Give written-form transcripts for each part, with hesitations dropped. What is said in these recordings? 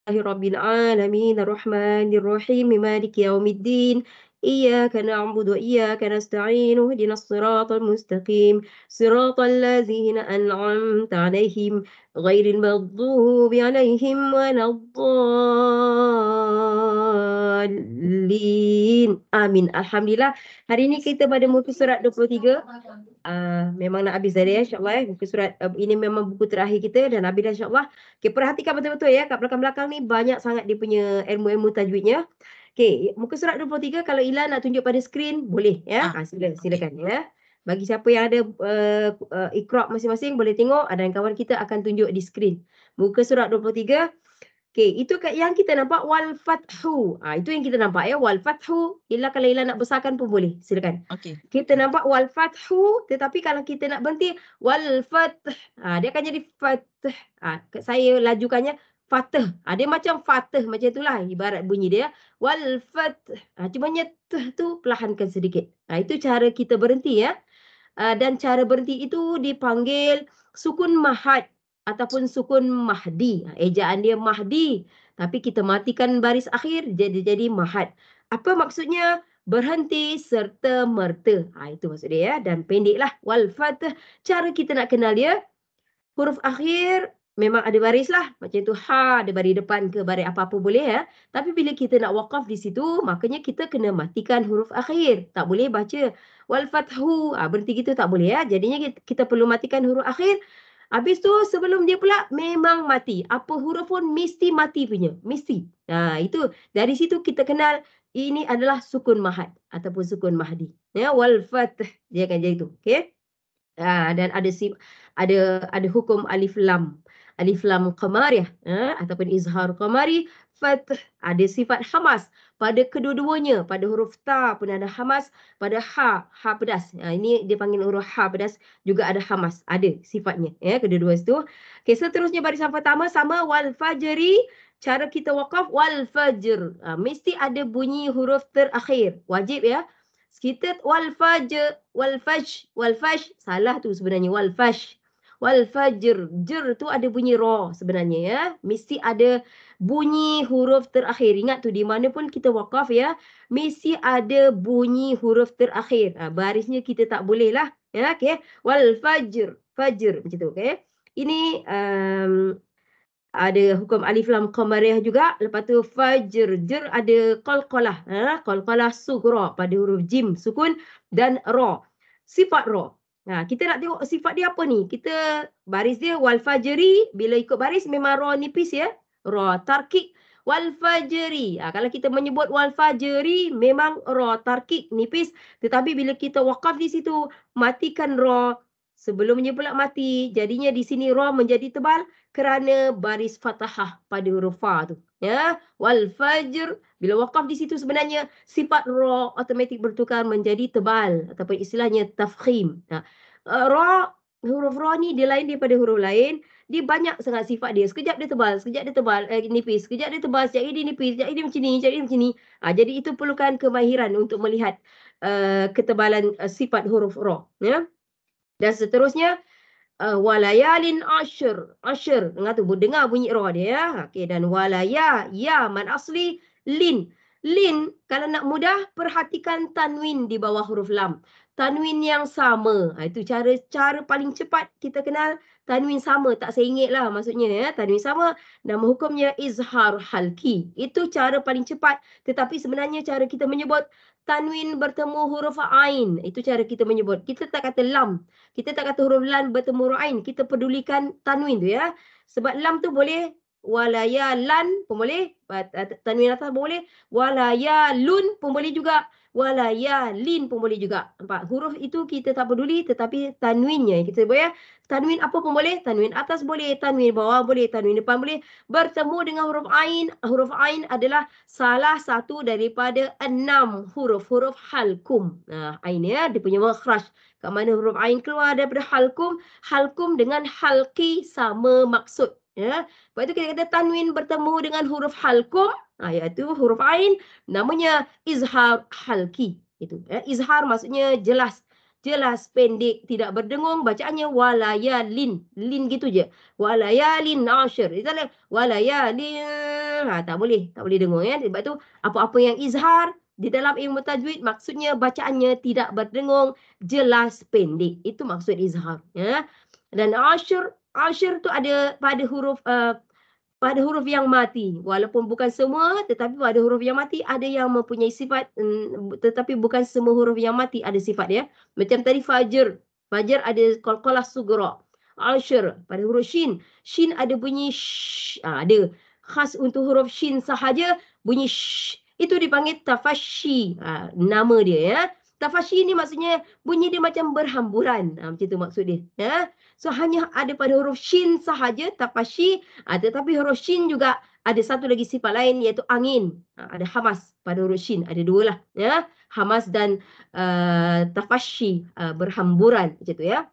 Rabbil alamin arrahmanir rahim maliki yaumiddin iyyaka na'budu wa iyyaka nasta'in ihdinas siratal mustaqim siratal ladzina an'amta 'alaihim ghairil maghdubi 'alaihim waladdallin. Amin. Alhamdulillah. Hari ini kita pada muka surat 23. Memang nak habis dah ya, insyaAllah ya. Muka surat ini memang buku terakhir kita dan habis dah insyaAllah. Okay, perhatikan betul-betul ya. Kat belakang-belakang ni banyak sangat dia punya ilmu-ilmu tajwidnya. Okay, muka surat 23 kalau Ila nak tunjuk pada skrin, boleh ya. Silakan ya. Bagi siapa yang ada Iqra masing-masing boleh tengok dan kawan kita akan tunjuk di skrin. Muka surat 23. Okey, itu yang kita nampak wal fathu. Itu yang kita nampak ya, wal fathu. Ila kalau Ila nak besarkan pun boleh. Silakan. Okey. Kita nampak wal fathu, tetapi kalau kita nak berhenti wal fath, dia akan jadi fath. Saya lajukannya fath. Dia macam fath macam itulah ibarat bunyi dia. Wal fath. Cumanya tu perlahankan sedikit. Itu cara kita berhenti ya. Dan cara berhenti itu dipanggil sukun mahad ataupun sukun mahdi. Ejaan dia mahdi, tapi kita matikan baris akhir jadi mahad. Apa maksudnya? Berhenti serta merta. Itu maksud dia ya. Dan pendeklah wal fath. Cara kita nak kenal dia, huruf akhir memang ada baris lah. Macam tu ha, ada baris depan ke baris apa-apa boleh ya. Tapi bila kita nak waqaf di situ, makanya kita kena matikan huruf akhir. Tak boleh baca wal fathu. Berhenti gitu tak boleh ya. Jadinya kita perlu matikan huruf akhir. Habis tu sebelum dia pula memang mati. Apa huruf pun mesti mati punya. Mesti. Itu dari situ kita kenal ini adalah sukun mahad ataupun sukun mahdi. Ya, wal fath dia akan jadi tu. Okey. Dan ada hukum alif lam qamariyah ataupun izhar qamari. Fath ada sifat hamas pada kedua-duanya. Pada huruf ta pun ada hamas, pada ha pedas. Ini dia panggil huruf ha pedas juga ada hamas, ada sifatnya ya kedua-dua itu. Okey, seterusnya barisan pertama sama wal fajri. Cara kita waqaf wal fajr, mesti ada bunyi huruf terakhir, wajib ya. Kita wal fajr salah tu sebenarnya wal fajr. Jer tu ada bunyi ra sebenarnya ya. Mesti ada bunyi huruf terakhir. Ingat tu di mana pun kita waqaf ya, mesti ada bunyi huruf terakhir. Barisnya kita tak boleh lah ya. Okey, wal fajr macam tu. Okey, ini ada hukum alif lam qamariyah juga. Lepas tu fajr, jer ada qalqalah, qalqalah sughra pada huruf jim sukun dan ra. Sifat ra. Kita nak tengok sifat dia apa ni? Kita baris dia wal fajri, bila ikut baris memang ra nipis ya. Ra tarkik wal fajri. Kalau kita menyebut wal fajri memang ra tarkik nipis, tetapi bila kita waqaf di situ matikan ra sebelumnya pula mati. Jadinya di sini ra menjadi tebal kerana baris fathah pada huruf fa tu ya. Wal fajr bila waqaf di situ sebenarnya sifat ra automatik bertukar menjadi tebal ataupun istilahnya tafkhim. Ra, huruf ra ni dia lain daripada huruf lain. Dia banyak sangat sifat dia. Sekejap dia tebal, sekejap dia tebal, nipis, sekejap dia tebal, sekejap dia nipis, sekejap dia macam ni, sekejap dia macam ni. Jadi itu perlukan kemahiran untuk melihat ketebalan sifat huruf ra ya. Dan seterusnya walayalin asyr. Dengar bunyi ra dia ya. Okey, dan walaya ya man asli lin. Kalau nak mudah perhatikan tanwin di bawah huruf lam. Tanwin yang sama. Itu cara paling cepat kita kenal tanwin sama, tak sengit lah maksudnya ya. Tanwin sama, nama hukumnya izhar halki. Itu cara paling cepat, tetapi sebenarnya cara kita menyebut tanwin bertemu huruf ain. Itu cara kita menyebut. Kita tak kata lam. Kita tak kata huruf lam bertemu huruf ain. Kita pedulikan tanwin tu ya. Sebab lam tu boleh walaya lan pun boleh, tanwin atas pun boleh, walaya lun pun boleh juga, walaya lin pun boleh juga. Nampak? Huruf itu kita tak peduli, tetapi tanwinnya kita boleh. Tanwin apa pun boleh, tanwin atas boleh, tanwin bawah boleh, tanwin depan boleh, bertemu dengan huruf ain. Huruf ain adalah salah satu daripada 6 huruf halkum. Ain ya, dia punya makhraj. Kat mana huruf ain keluar daripada halkum dengan halqi sama maksud ya. Lepas tu kita kata tanwin bertemu dengan huruf halkum, iaitu huruf ain, namanya izhar halki. Itu ya. Izhar maksudnya jelas jelas pendek, tidak berdengung, bacaannya walayalin, lin gitu je. Walayalin ashir. Misalnya walayalin, tak boleh dengung ya. Sebab tu apa-apa yang izhar di dalam ilmu tajwid maksudnya bacaannya tidak berdengung, jelas pendek. Itu maksud izhar ya. Dan ashir tu ada pada huruf yang mati. Walaupun bukan semua, tetapi pada huruf yang mati ada yang mempunyai sifat, tetapi bukan semua huruf yang mati ada sifat ya. Macam tadi fajr. Fajr ada qalqalah sughra. Ashir pada huruf shin. Shin ada bunyi sh. Ada. Khas untuk huruf shin sahaja bunyi sh. Itu dipanggil tafashi. Nama dia ya. Tafashi ni maksudnya bunyi dia macam berhamburan. Macam tu maksud dia. Ya. So hanya ada pada huruf shin sahaja tafashi. Tetapi huruf shin juga ada satu lagi sifat lain iaitu angin. Ada hamas pada huruf shin. Ada dua lah. Ya. Hamas dan tafashi. Berhamburan. Macam tu ya.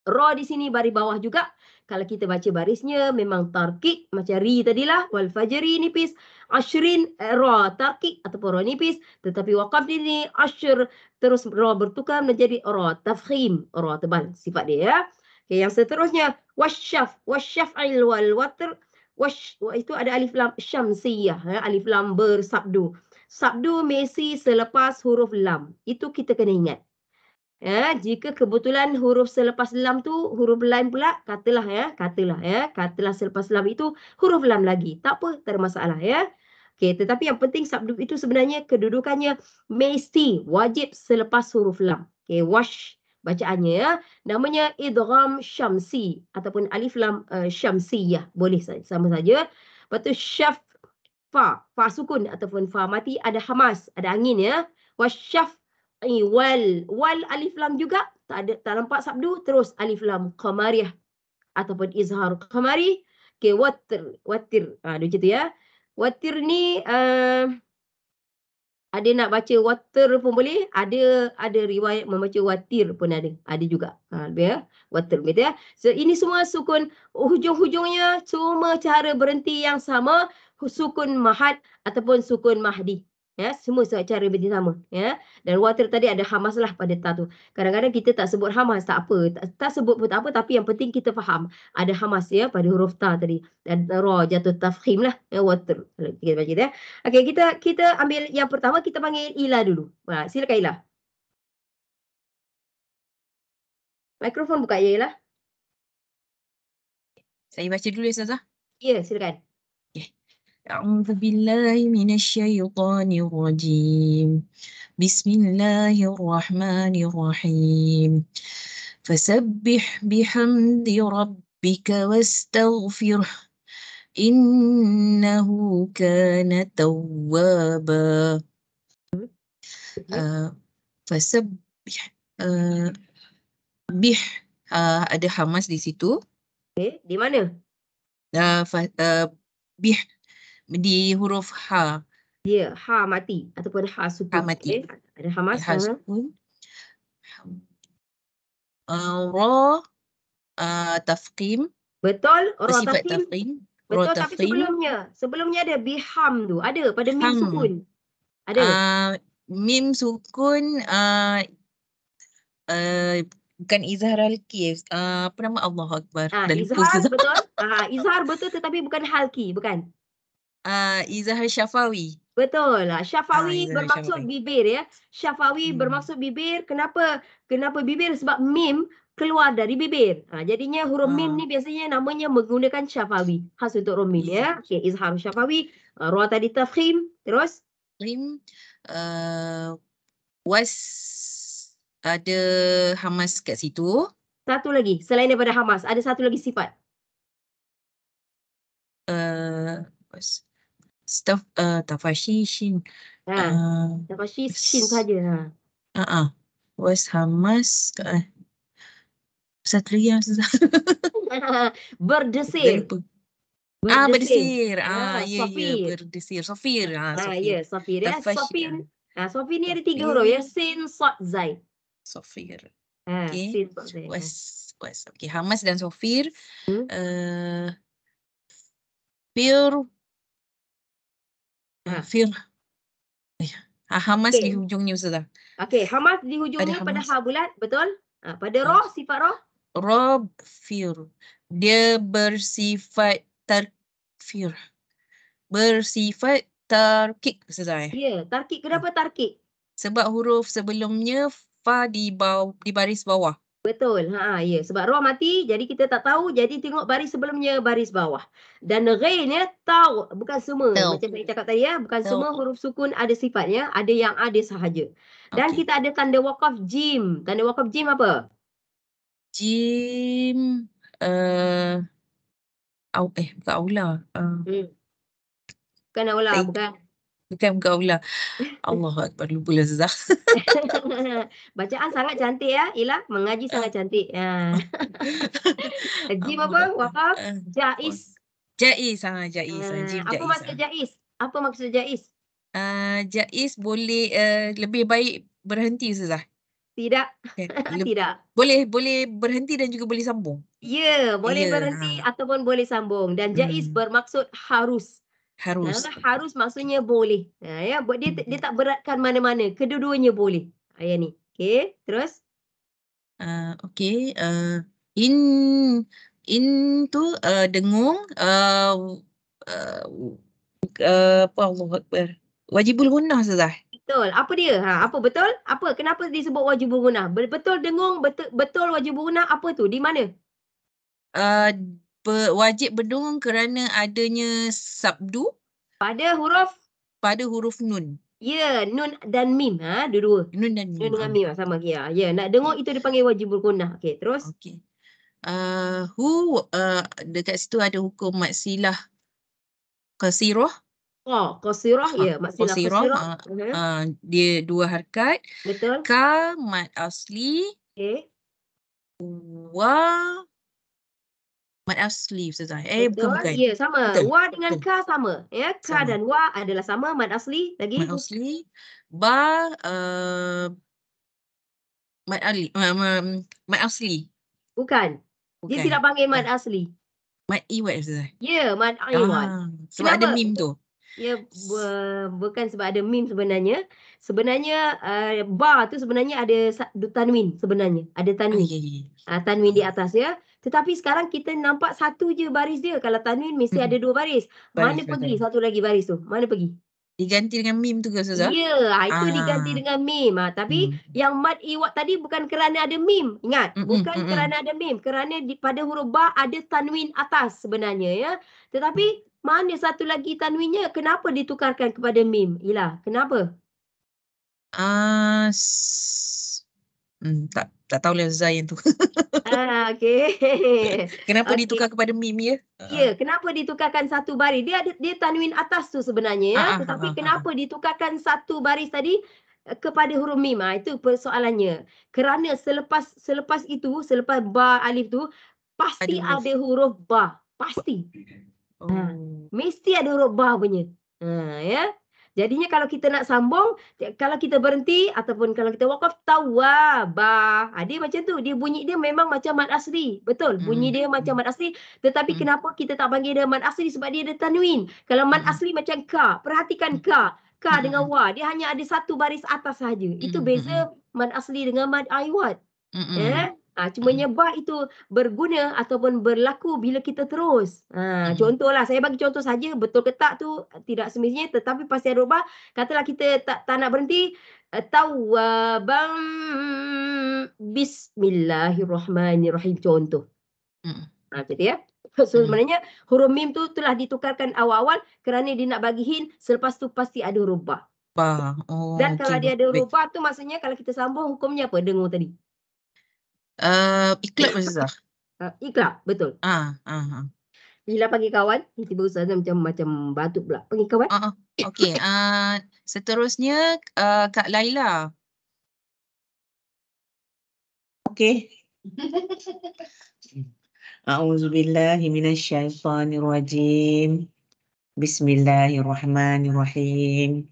Ra di sini baris bawah juga. Kalau kita baca barisnya memang tarkik. Macam ri tadilah. Wal fajri nipis. Ashrin ra tarkik ataupun ra nipis. Tetapi waqaf ini ashr. Terus ra bertukar menjadi ra tafkhim. Ra tebal sifat dia ya. Okay, yang seterusnya wasyaf, wasyaf'il wal watr, itu ada alif lam syamsiyah ya, alif lam bersabdu. Sabdu mesti selepas huruf lam. Itu kita kena ingat. Ya, jika kebetulan huruf selepas lam tu huruf lain pula, katalah selepas lam itu huruf lam lagi. Tak apa, tak ada masalah ya. Okey, tetapi yang penting sabdu itu sebenarnya kedudukannya mesti wajib selepas huruf lam. Okey, wash bacaannya ya. Namanya idgham syamsi ataupun alif lam syamsiyah. Boleh sama saja. Lepas tu syaf fa sukun ataupun fa mati ada hamas, ada angin ya. Wasyaf wal alif lam juga tak nampak sabdu, terus alif lam qamariyah ataupun izhar qamari. Okey, watir. Dia macam tu ya. Watir ni ada nak baca water pun boleh, ada riwayat membaca watir pun ada juga. Ya, water gitu ya. So ini semua sukun, hujung-hujungnya cuma cara berhenti yang sama, sukun mahad ataupun sukun mahdi. Ya, semua cara berhenti sama ya. Dan water tadi ada hamas lah pada ta tu. Kadang-kadang kita tak sebut hamas, tak apa, tak sebut pun tak apa, tapi yang penting kita faham ada hamas ya pada huruf ta tadi. Dan ra jatuh tafkhim lah ya, water. Kalau kita baca ya. Okey, kita ambil yang pertama, kita panggil Ila dulu. Silakan Ila. Mikrofon buka ya Ila. Saya baca dulu ya Ustazah. Ya, silakan. أعوذ بالله من الشيطان الرجيم بسم الله الرحمن الرحيم فسبح بحمد ربك واستغفره إنه كان توابا فسبح bih ada hamas di situ. Okay, di mana? Bih di huruf ha. Ya, ha mati ataupun ha sukun. Ha mati. Okay. Ada hamas. Ha sukun. Ra tafkhim. Betul, ra Bersifat tafkhim. tafkhim. Betul, tapi sebelumnya ada biham tu. Ada pada mim sukun. Ada. Mim sukun bukan izhar halki. Apa nama? Allahu Akbar. Izhar betul. Izhar betul tetapi bukan halki, bukan. Izhar syafawi. Betul. Syafawi bermaksud syafawi. Bibir ya. Syafawi bermaksud bibir. Kenapa bibir? Sebab mim keluar dari bibir. Jadinya huruf mim ni biasanya namanya menggunakan syafawi. Khas untuk huruf mim ya. Okey, izhar syafawi. Ra tadi tafkhim. Terus? Was ada hamas kat situ. Satu lagi. Selain daripada hamas, ada satu lagi sifat. Tafashi shin. Tafashi shin saja. Was hamas. Satu lagi yang susah. Berdesir. Berdesir. Sofir. Berdesir. Sofir. Sofir ya. Sofir ni ada 3 huruf ya. Sin, sod, zai. Sofir. Sin, sod, zai. Was. Okey, hamas dan sofir. Fir. Hamas di Okey. hujungnya Ustazah. Okey, hamas di Ada hujungnya pada hamas. ha bulat, betul? Pada Ah. ra, sifat ra? Rabfir. Dia bersifat tarfir. Bersifat tarkik Ustazah. Ya, tarkik. Kenapa tarkik? Sebab huruf sebelumnya fa di baris bawah. Betul. Ya. Sebab ra mati, jadi kita tak tahu. Jadi tengok baris sebelumnya, baris bawah. Dan ghain ya, taw. Bukan semua. Taw. Macam saya cakap tadi ya. Bukan Taw. semua huruf sukun ada sifatnya. Ada yang ada sahaja. Dan Okey. kita ada tanda wakaf jim. Tanda wakaf jim apa? Jim bukan aula. Bukan aula, bukan. Bukan aula. Allahu akbar, lupa lah Ustazah. Bacaan sangat cantik ya, Ila. Mengaji sangat cantik. Jim Allahu apa? akbar. Wakaf jaiz. Jaiz, jim Apa jaiz. maksud jaiz? Apa maksud jaiz? Jaiz boleh lebih baik berhenti Ustazah. Tidak. Tidak. Boleh berhenti dan juga boleh sambung. Ya, boleh berhenti ataupun boleh sambung. Dan jaiz bermaksud harus. Harus. Harus maksudnya boleh. Ya, dia tak beratkan mana-mana. Kedua-duanya boleh. Yang ni. Okey, terus. Okey. In tu dengung. Apa Allahu akbar. Wajibul gunnah Ustazah. Betul. Apa dia? Apa betul? Apa? Kenapa disebut wajibul gunnah? Betul dengung, betul wajibul gunnah apa tu? Di mana? Wajib berdengung kerana adanya sabdu Pada huruf nun. Ya, nun dan mim. Dua-dua. Nun dan mim. Nun dengan mim sama. Ya, nak dengung itu dipanggil wajibul gunnah. Okey, terus. Okey. Dekat situ ada hukum mat silah qasirah. Qasirah. Ya, mat silah qasirah. Dia 2 harakat. Betul. Ka mat asli. Okey. Wa mat asli Ustazah. Bukan. Ya, sama. Betul. Wa dengan ka sama. Ya, ka Sama. dan wa adalah sama. Mad asli. Lagi. Mat asli. Ba mat asli. Bukan. Dia tidak panggil mad asli. Mat iwad Ustazah. Ya, mad iwad. Sebab ada Kenapa? mim tu. Ya, bukan sebab ada mim sebenarnya. Sebenarnya ba tu sebenarnya ada tanwin sebenarnya. Ada tanwin. Tanwin di atas ya. Tetapi sekarang kita nampak satu je baris dia. Kalau tanwin mesti ada 2 baris. Mana pergi satu lagi baris tu? Mana pergi? Diganti dengan mim tu ke Ustazah? Ya, itu diganti dengan mim. Tapi yang mad iwad tadi bukan kerana ada mim. Ingat, bukan kerana ada mim. Kerana pada huruf ba ada tanwin atas sebenarnya ya. Tetapi mana satu lagi tanwinnya? Kenapa ditukarkan kepada mim? Ila, kenapa? Tak tahulah Ustazah yang tu. Okey. Kenapa ditukar kepada mim ya? Ya, kenapa ditukarkan satu baris? Dia tanwin atas tu sebenarnya ya. Tetapi kenapa ditukarkan satu baris tadi kepada huruf mim? Itu persoalannya. Kerana selepas itu, selepas ba alif tu pasti ada huruf ba. Pasti. Mesti ada huruf ba punya. Ya. Jadinya kalau kita nak sambung, kalau kita berhenti ataupun kalau kita wakaf, tawaba. Dia macam tu. Dia bunyi dia memang macam mad asli. Betul. Bunyi dia macam mad asli. Tetapi kenapa kita tak panggil dia mad asli? Sebab dia ada tanwin. Kalau mad asli macam ka. Perhatikan ka. Ka dengan wa. Dia hanya ada satu baris atas sahaja. Itu beza mad asli dengan mad iwad. Cumanya ba itu berguna ataupun berlaku bila kita terus. Contohlah, saya bagi contoh saja, betul ke tak tu tidak semestinya, tetapi pasti ada ba. Katalah kita tak nak berhenti, tawabam bismillahirrahmanirrahim contoh. Macam ya. So sebenarnya huruf mim tu telah ditukarkan awal-awal kerana dia nak bagi hint, selepas tu pasti ada huruf ba. Dan kalau dia ada huruf ba tu maksudnya kalau kita sambung hukumnya apa? Dengung tadi. Iklab Ustazah. Iklab, betul. Ila panggil kawan. Tiba Ustazah macam batuk pula. Panggil kawan. Okey. Seterusnya Kak Laila. Okey. A'udzubillahi minasyaitonirrajim. Bismillahirrahmanirrahim.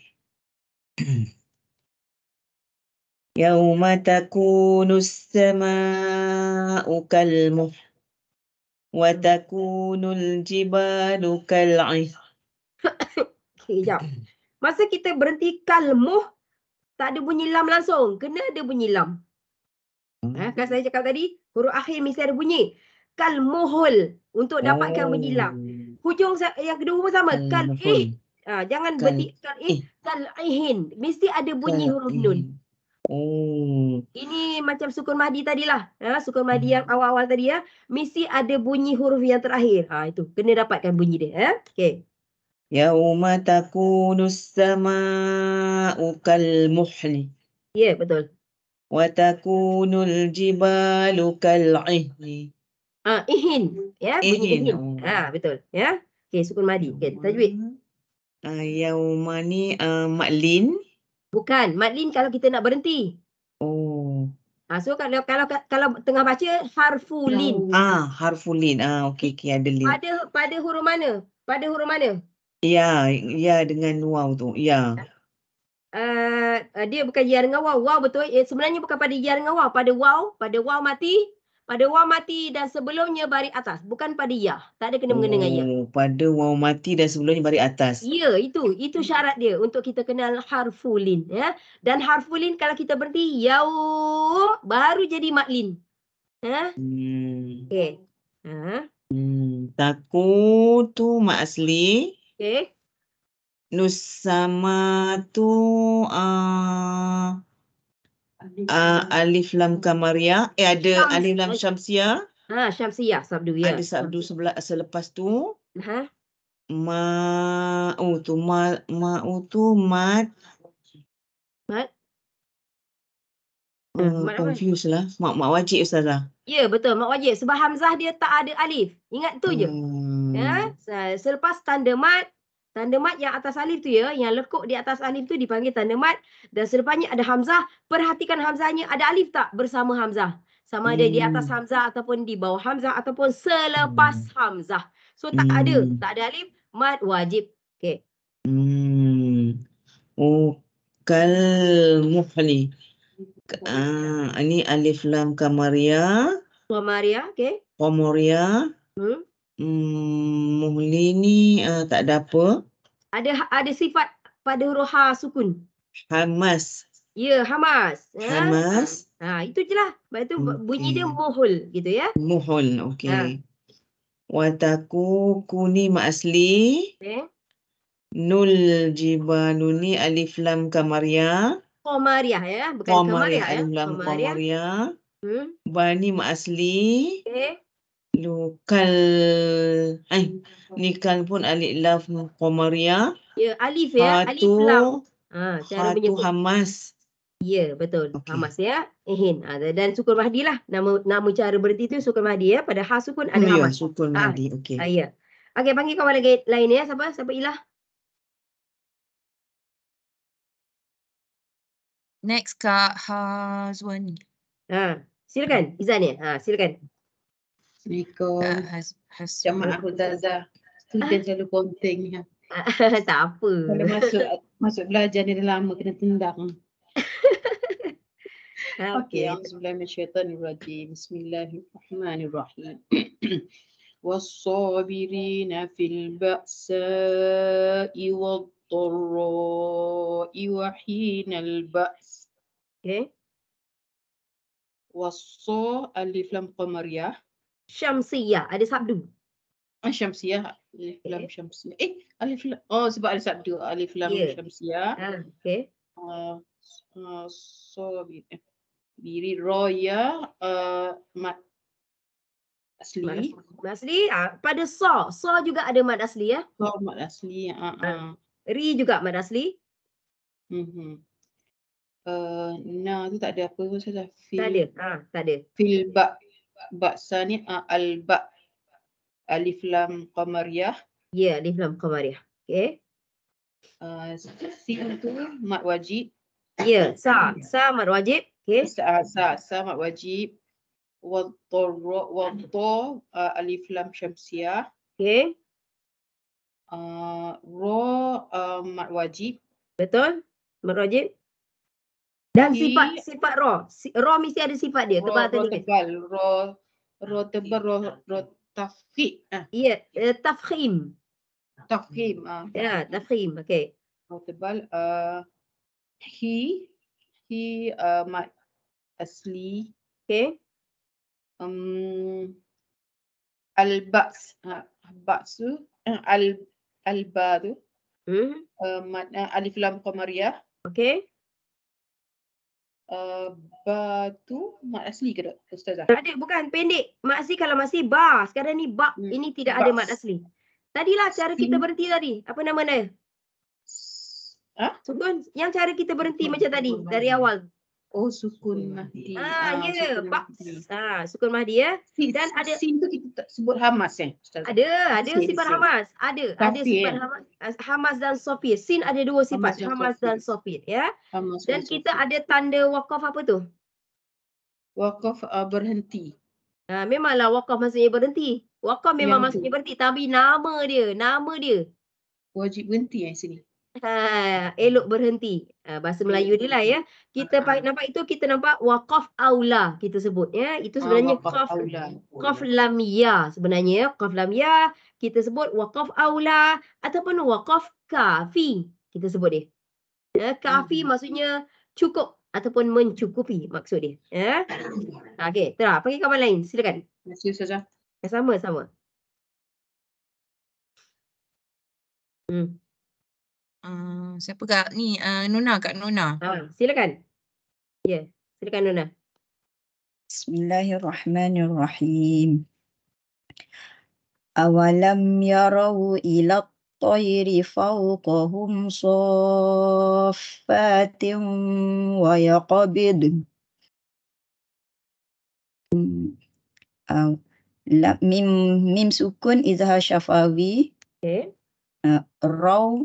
Yauma takunus samaa'u kalmuh wa takunul jibalu kal'ih. Okey, jap. Masa kita berhenti kalmuh, tak ada bunyi lam langsung. Kena ada bunyi lam. Kan saya cakap tadi, huruf akhir mesti ada bunyi. Kal muhul untuk dapatkan bunyi lam. Hujung yang kedua pun sama. Kal ih. Jangan berhenti kal ih. Kal ihin. Mesti ada bunyi huruf nun. Ini macam sukun mahdi tadilah. Sukun mahdi yang awal-awal tadi ya. Mesti ada bunyi huruf yang terakhir. Itu. Kena dapatkan bunyi dia. Okey. Yauma takunus sama'u kal muhli. Ya, betul. Wa takunul jibalu kal ihni. Ihin. Ya, bunyi ihin. Betul. Ya. Okey, sukun mahdi. Okey, tajwid. Yauma ni maklin. Bukan. Madlin kalau kita nak berhenti. So kalau tengah baca harfulin. Harfulin. Okey, ada lin. Pada huruf mana? Pada huruf mana? Ya dengan waw tu. Ya. Dia bukan ya dengan waw. Waw betul. Sebenarnya bukan pada ya dengan waw. Pada waw mati. Pada waw mati dan sebelumnya baris atas. Bukan pada ya. Tak ada kena-mengena dengan ya. Pada waw mati dan sebelumnya baris atas. Ya, itu syarat dia untuk kita kenal harfulin. Ya. Dan harfulin kalau kita berhenti yaum baru jadi maklin. Okey. Taku tu mak asli. Okey. Nusama tu alif lam kamariyah. Ada alif lam syamsiah. Syamsiah sabdu ya. Ada sabdu selepas tu. Ma'u tu mat. Confused lah. Mak wajib Ustazah. Ya, betul. Mak wajib. Sebab hamzah dia tak ada alif. Ingat tu je. Selepas tanda mat yang atas alif tu ya, yang lekuk di atas alif tu dipanggil tanda mat. Dan selepasnya ada hamzah. Perhatikan hamzahnya ada alif tak bersama hamzah. Sama ada di atas hamzah ataupun di bawah hamzah ataupun selepas hamzah. So tak ada alif, mat wajib. Okey. Kal muhli. Ini alif lam kamariyah. Okey. Qamariyah. Muhli ni tak ada apa. Ada sifat pada huruf ha sukun. Hamas. Ya, hamas. Hamas. Itu je lah. Sebab itu bunyi dia muhul gitu ya. Muhul, okey. Wataku kuni mak asli. Nul jibalu ni alif lam kamariyah. Qamariyah ya, bukan kamariyah ya. Alif lam qamariyah. Bani mak asli. Lukal. Nikal pun alif lam qamariyah. Ya, alif ya, alif lam. Cara Hatu hamas. Ya, betul. Hamas ya. Dan sukun mahdi lah. Nama cara berhenti tu sukun mahdi ya. Pada ha sukun ada hamas. Ya, sukun mahdi. Okey. Ya. Okey, panggil kawan lain ya. Siapa Ilah? Next Kak Hazwani. Silakan Izan ya. Silakan. Assalamualaikum. Jamaah Ustazah. Student selalu konting. Tak apa. Kalau masuk belajar ni dah lama kena tendang. Okey, auzubillahi minasyaitonirrajim. Bismillahirrahmanirrahim. Was-sabirina fil ba'sa'i wad-dharra'i wa hinal ba's. Okey. Was-sa alif lam qamariyah. Syamsiyah, ada sabdu. Syamsiyah, alif lam syamsiyah. Alif lam. Sebab ada sabdu alif lam syamsiyah. Okey. Biri roya mat asli. Mat asli. Pada sa juga ada mat asli ya. Mat asli. Ri juga mat asli. Na tu tak ada apa saja. Tak ada. Fil ba'sa ni al-ba alif lam qamariyah. Ya, alif lam qamariyah. Okey. Sin tu mat wajib. Ya, sa mat wajib. Okey. Sa mat wajib. Wadda alif lam syamsiyah. Okey. Ra mat wajib. Betul. Mat wajib. Dan sifat ra. Ra mesti ada sifat dia. Tebal atau nipis. Ra tebal, ra tafkhim. Ya, tafkhim. Tafkhim. Ya, tafkhim. Okey. Ra tebal. Hi. Fathi, mad asli, Okey. al-ba'ts, ba'ts tu, al-ba tu, mad alif lam qamariyah, Okey. ba tu mad asli ke tak, Ustazah? Tak ada, bukan pendek. Mat asli kalau masih ba. Sekarang ni ba. Ini tidak ada mat Ba'ts. asli. Tadilah cara kita Sin. berhenti tadi. Apa nama dia? Sukun. Yang cara kita berhenti macam tadi dari awal. Oh, sukun mahdi. Ya, Sukun baks. mahdi. Sukun mahdi ya. Dan Dan ada sin tu kita tak sebut hamas Ustazah? ada Sin, sifat sin. hamas. Ada Sofir, sifat hamas. Hamas dan sofir. Sin ada dua sifat, Hamas dan hamas dan sofir ya. Hamas Dan dan kita sofir. ada tanda waqaf apa tu? Waqaf berhenti. Memanglah waqaf maksudnya berhenti. Waqaf memang Yang tu. maksudnya berhenti, tapi nama dia. Wajib berhenti sini. Elok berhenti. Bahasa Melayu dia lah ya. Kita nampak itu, kita nampak waqaf aula kita sebut ya. Itu sebenarnya Waqaf aula. qaf lam ya sebenarnya ya. Qaf lam ya kita sebut waqaf aula ataupun waqaf kafi kita sebut dia. Ya, kafi maksudnya cukup ataupun mencukupi maksud dia ya. Okey, terus panggil kawan lain silakan. Terima kasih Ustazah. Sama. Siapa Kak ni? Nona, Kak Nona. Silakan. Ya, silakan Nona. Bismillahirrahmanirrahim. Awalam yarau ila at-tayri fawqahum saffatin wa yaqbid. Mim sukun izhar syafawi. Okey. Raw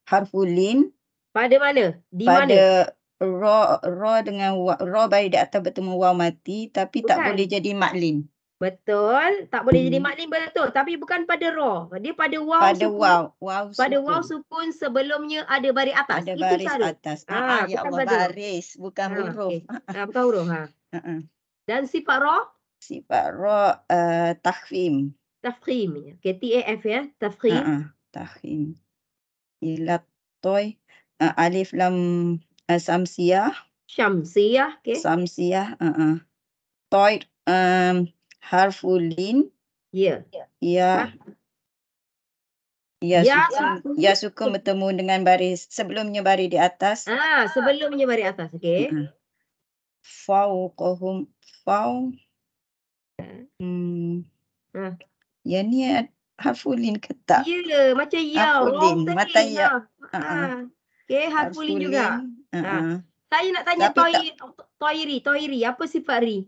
harfulin. Pada mana? Di pada mana? ra dengan ra baris di atas bertemu waw mati, tapi tak Bukan. boleh jadi maklin. Betul, tak boleh jadi maklin betul, tapi bukan pada ra. Dia pada waw Pada sukun. waw Pada sukun. waw sukun sebelumnya ada baris atas. Ada Itu baris cara. atas. bukan Ya Allah, pada ra. baris bukan huruf. Okay. Bukan huruf. Dan sifat ra? Sifat ra takhfim. Tafkhim. Okay, TAF ya, tafkhim. Takhfim. Ila toy alif lam samsiyah. Syamsiyah, okay. Samsiyah. Toy harfulin. Ya. Ya. Ya sukun bertemu dengan baris sebelumnya baris di atas. Sebelumnya baris atas, okey. Fawqahum Ya ni harfulin ke tak? Ya, macam ya, Harfulin, wrong mata tadi. ya. Okey, harfulin juga. Saya nak tanya Toiri, apa sifat ri?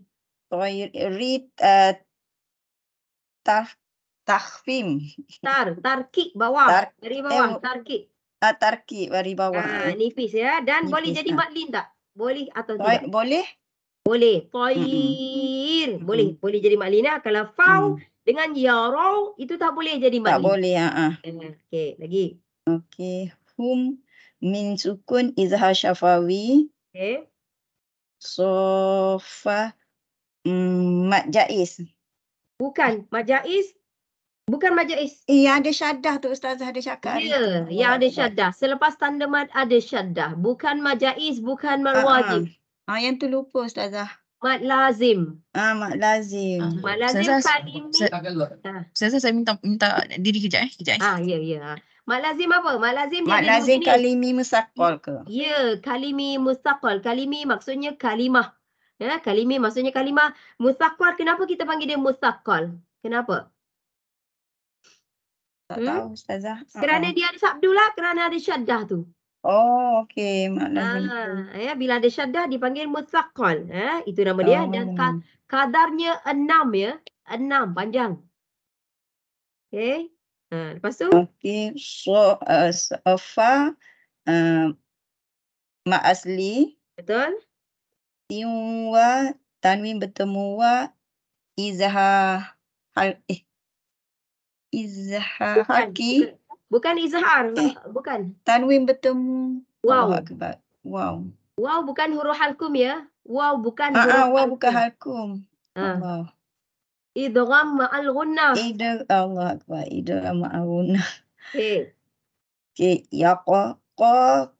Toiri takhfim. Tarkik bawah, dari bawah, tarkik. Tarkib dari bawah. Nipis ya. Dan Nipis, boleh jadi maklin tak? Boleh atau tidak? Boleh? Boleh. Toir. Boleh jadi maklin ya. Kalau faw dengan yarau itu tak boleh jadi maklin. Tak boleh. Okey, lagi. Okey. Hum min sukun izhar syafawi. Okey. Sofa mad jaiz. Bukan mad jaiz. Bukan mad jaiz. Ada syaddah tu Ustazah ada cakap. Ya, yang ada syaddah. Selepas tanda mad ada syaddah. Bukan mad jaiz, bukan mad wajib. Yang tu lupa Ustazah. Mad lazim. Mad lazim. Mad lazim kalimi. Saya minta diri kejap. Ya. Mad lazim apa? Mad lazim dia Mad lazim kalimi musaqqal ke? Ya, kalimi mustaqal. Kalimi maksudnya kalimah. Ya, kalimi maksudnya kalimah. Mustaqal, kenapa kita panggil dia mustaqal? Kenapa? Tak tahu Ustazah. Kerana dia ada sabdu lah, kerana ada syaddah tu. Oh, okey. Mad lazim. Bila ada syaddah dipanggil mustaqal. Itu nama dia. Dan kadarnya 6 ya. 6 panjang. Okey. Lepas tu? Okey. Sofa mak asli. Betul. Tiwa tanwin bertemu wa izhar haki. Bukan izhar. Bukan. Tanwin bertemu wow. Wow bukan huruf halkum ya. Wow bukan huruf halkum. Bukan halkum. Allah. Idgham ma'al gunnah. Allah akbar. Idgham ma'al gunnah. Okey. Okey,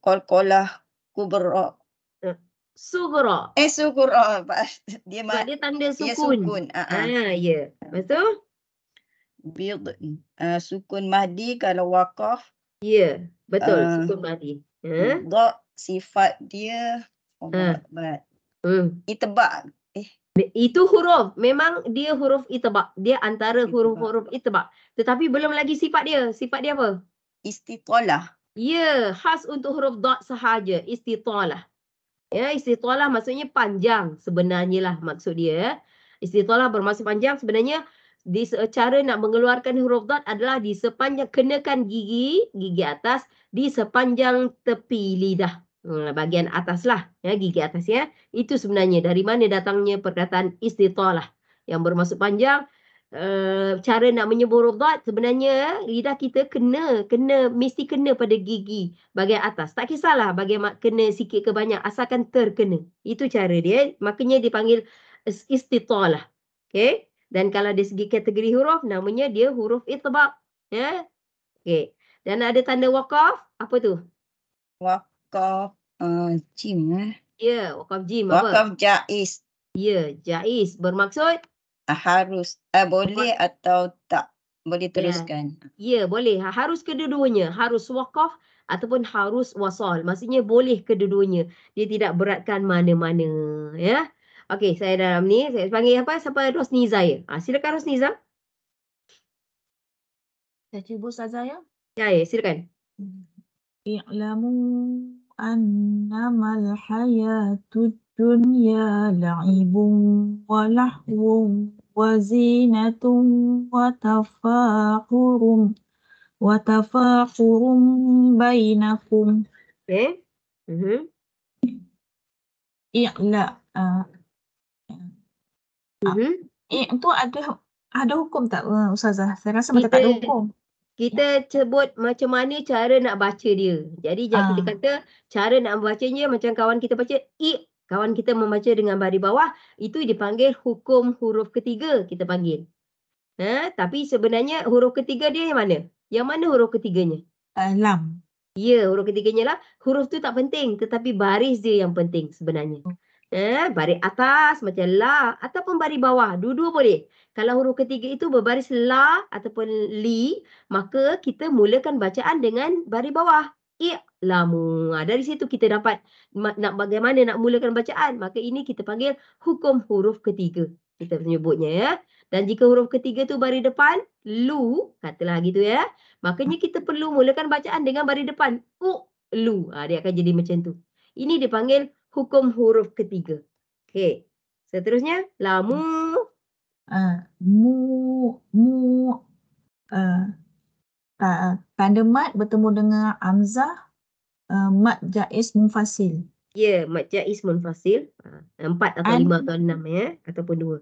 qalqalah kubra. sughra. Sukura. Dia Sebab dia tanda dia sukun. sukun. Ya. Betul? Bid. Sukun mahdi kalau waqaf. Ya. Betul. Ah. Sukun madi. Dha sifat dia. Itbaq. Itu huruf. Memang dia huruf itbaq. Dia antara huruf-huruf itbaq. Tetapi belum lagi sifat dia. Sifat dia apa? Istitalah. Ya, khas untuk huruf dad sahaja. Istitalah. Ya, istitalah maksudnya panjang sebenarnya lah maksud dia. Istitalah bermaksud panjang sebenarnya cara nak mengeluarkan huruf dad adalah di sepanjang kenakan gigi atas di sepanjang tepi lidah. Bahagian atas lah, ya, gigi atas ya. Itu sebenarnya dari mana datangnya perkataan istitalah yang bermaksud panjang. Cara nak menyebut huruf dad sebenarnya lidah kita mesti kena pada gigi bahagian atas. Tak kisahlah bagaimana kena sikit ke banyak asalkan terkena. Itu cara dia. Makanya dipanggil istitalah. Okey. Dan kalau dari segi kategori huruf namanya dia huruf itbaq. Ya. Okey. Dan ada tanda waqaf. Apa tu? Waqaf jim. Ya, waqaf jim apa? Waqaf jaiz. Ya, jaiz bermaksud Harus. Boleh atau tak. Boleh teruskan. Ya, boleh. Harus kedua-duanya. Harus waqaf ataupun harus wasal. Maksudnya boleh kedua-duanya. Dia tidak beratkan mana-mana. Ya. Okey, saya dalam ni. Saya panggil apa? Siapa? Rosniza ya? Silakan Rosniza. Saya cuba Ustazah ya. Ya, silakan. I'lamu annamal hayatud dunya la'ibun wa lahwun wa zinatun wa tafakhurun bainakum. Okey. I'la. Itu ada hukum tak Ustazah? Saya rasa macam tak ada hukum. Kita sebut macam mana cara nak baca dia. Jadi kita kata cara nak membacanya macam kawan kita baca kawan kita membaca dengan baris bawah, itu dipanggil hukum huruf ketiga kita panggil. Tapi sebenarnya huruf ketiga dia yang mana? Yang mana huruf ketiganya? Lam. Ya, huruf ketiganya lah. Huruf tu tak penting tetapi baris dia yang penting sebenarnya. Baris atas macam la ataupun baris bawah, dua-dua boleh. Kalau huruf ketiga itu berbaris la ataupun li, maka kita mulakan bacaan dengan baris bawah. I'lamu. Dari situ kita dapat nak bagaimana nak mulakan bacaan. Maka ini kita panggil hukum huruf ketiga. Kita menyebutnya ya. Dan jika huruf ketiga tu baris depan, lu, katalah gitu ya. Makanya kita perlu mulakan bacaan dengan baris depan. Lu. Dia akan jadi macam tu. Ini dipanggil hukum huruf ketiga. Okey. Seterusnya, lamu. Tanda mat bertemu dengan hamzah, mat jaiz munfasil. Ya, mat jaiz munfasil. 4 atau 5 atau 6 ya, ataupun 2.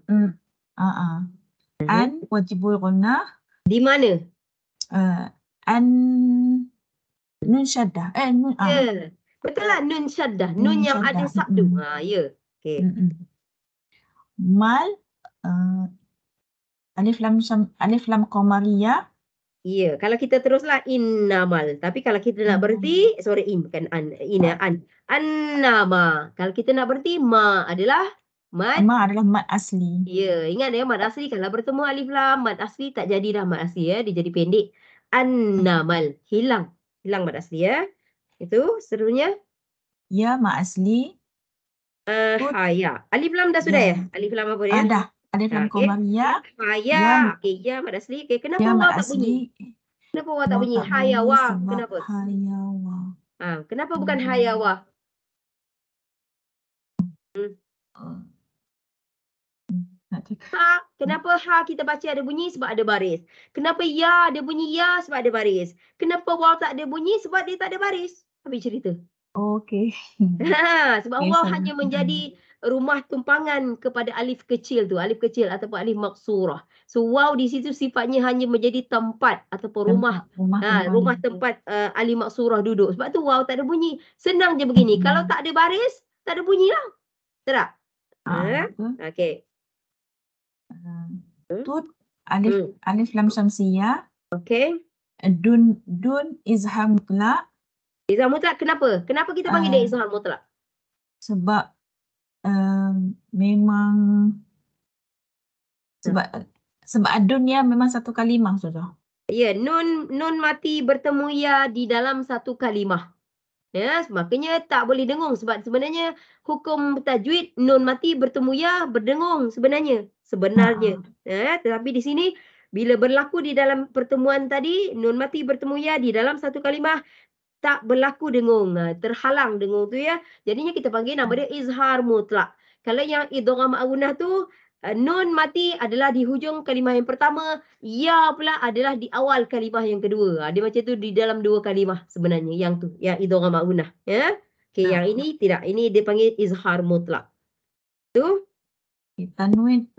An wajibul gunnah. Di mana? An nun syaddah. Ya. Betul lah, nun syaddah. Nun yang ada sabdu. Ya. Okey. Mal alif lam qamariyah. Ya, kalau kita teruslah innamal. Tapi kalau kita nak berhenti, bukan an, an. Annama. Kalau kita nak berhenti, ma adalah mat. Ma adalah mat asli. Ya, ingat ya, mat asli kalau bertemu alif lam, mat asli tak jadi dah mat asli ya, dia jadi pendek. Annamal. Hilang mat asli ya. Itu seterusnya. Ya, mat asli. Haya. Alif lam dah sudah ya? Alif lam apa dia? Dah. Alif lam qamariyah. Haya. Okey, ya mat asli. Okey, kenapa waw tak bunyi? Kenapa waw tak bunyi? Hayawa. Kenapa? Hayawa. Kenapa bukan hayawa? Kenapa kita baca ada bunyi? Sebab ada baris. Kenapa ya ada bunyi ya? Sebab ada baris. Kenapa waw tak ada bunyi? Sebab dia tak ada baris. Habis cerita. Okey. Sebab waw hanya menjadi rumah tumpangan kepada alif kecil tu. Alif kecil ataupun alif maksurah. So waw di situ sifatnya hanya menjadi tempat ataupun rumah tempat alif maksurah duduk. Sebab tu waw tak ada bunyi. Senang je begini. Kalau tak ada baris, tak ada bunyi lah. Betul tak? Okey. Tut alif lam syamsiyah. Okey. Dun izhar mutlak. Izhar mutlak kenapa? Kenapa kita panggil dia izhar mutlak? Sebab memang sebab adunnya memang satu kalimah Ustazah. Ya, nun mati bertemu ya di dalam satu kalimah. Ya, makanya tak boleh dengung sebab sebenarnya hukum tajwid nun mati bertemu ya berdengung sebenarnya. Ya, tetapi di sini bila berlaku di dalam pertemuan tadi nun mati bertemu ya di dalam satu kalimah tak berlaku dengung, terhalang dengung tu ya. Jadinya kita panggil nama dia izhar mutlak. Kalau yang idgham ma'gunah tu nun mati adalah di hujung kalimah yang pertama, ya pula adalah di awal kalimah yang kedua. Dia macam tu di dalam dua kalimah sebenarnya yang tu, yang idgham ma'gunah, ya. Okey, yang ini tidak. Ini dia panggil izhar mutlak. Tu Tanwin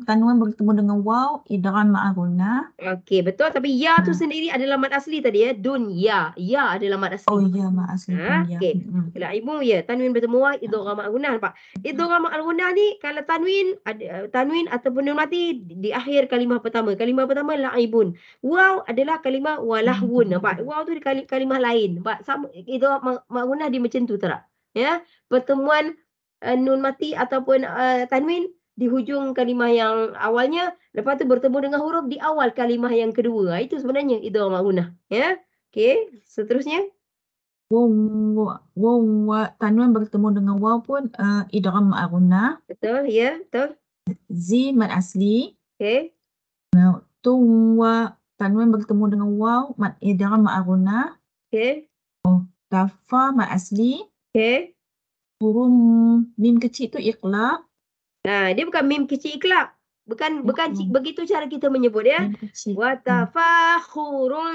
tanwin bertemu dengan waw idgham ma'gunah. okey, betul. Tapi ya tu sendiri adalah mad asli tadi ya. Dunya. Ya adalah mad asli. Oh ya, mak asli dunya. Okey. Kalau ibu ya tanwin bertemu waw idgham ma'gunah, nampak. Idgham ma'gunah ni kalau tanwin ada tanwin ataupun nun mati di akhir kalimah pertama. Kalimah pertama la'ibun. Waw adalah kalimah walahwun, nampak. Waw tu di kalimah lain. Nampak sama idgham ma'gunah dia macam tu tak? Ya. Pertemuan nun mati ataupun tanwin di hujung kalimah yang awalnya, lepas tu bertemu dengan huruf di awal kalimah yang kedua. Itu sebenarnya idgham ma'gunah, ya. Okey, seterusnya. Tanwin bertemu dengan waw pun idgham ma'gunah. Betul, ya, betul. Zi mad asli. Okey. Tanwin bertemu dengan waw mad idgham ma'gunah. Okey. Tafa mad asli. Okey. Huruf mim kecil tu iqlab. Dia bukan mim kecil iqlab. Bukan begitu cara kita menyebut ya. Wa tafakhurun.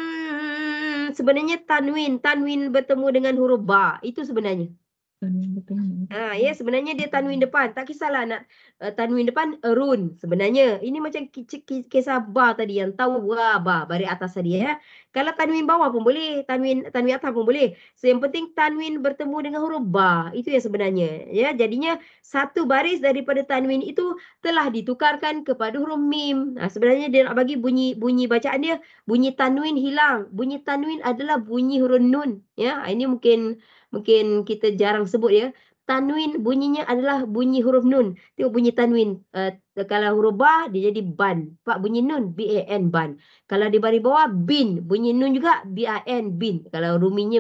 Sebenarnya tanwin bertemu dengan huruf ba. Itu sebenarnya. Ya, sebenarnya dia tanwin depan. Tak kisahlah nak tanwin depan run sebenarnya. Ini macam kisah ba tadi yang tahu ba baris atas tadi ya. Kalau tanwin bawah pun boleh, tanwin atas pun boleh. So yang penting tanwin bertemu dengan huruf ba. Itu yang sebenarnya. Ya, jadinya satu baris daripada tanwin itu telah ditukarkan kepada huruf mim. Sebenarnya dia nak bagi bunyi bacaan dia, bunyi tanwin hilang. Bunyi tanwin adalah bunyi huruf nun. Ya, ini mungkin kita jarang sebut ya. Tanwin bunyinya adalah bunyi huruf nun. Tengok bunyi tanwin. Kalau huruf ba dia jadi ban. Pak bunyi nun B-A-N ban. Kalau di baris bawah bin, bunyi nun juga B-A-N bin. Kalau ruminya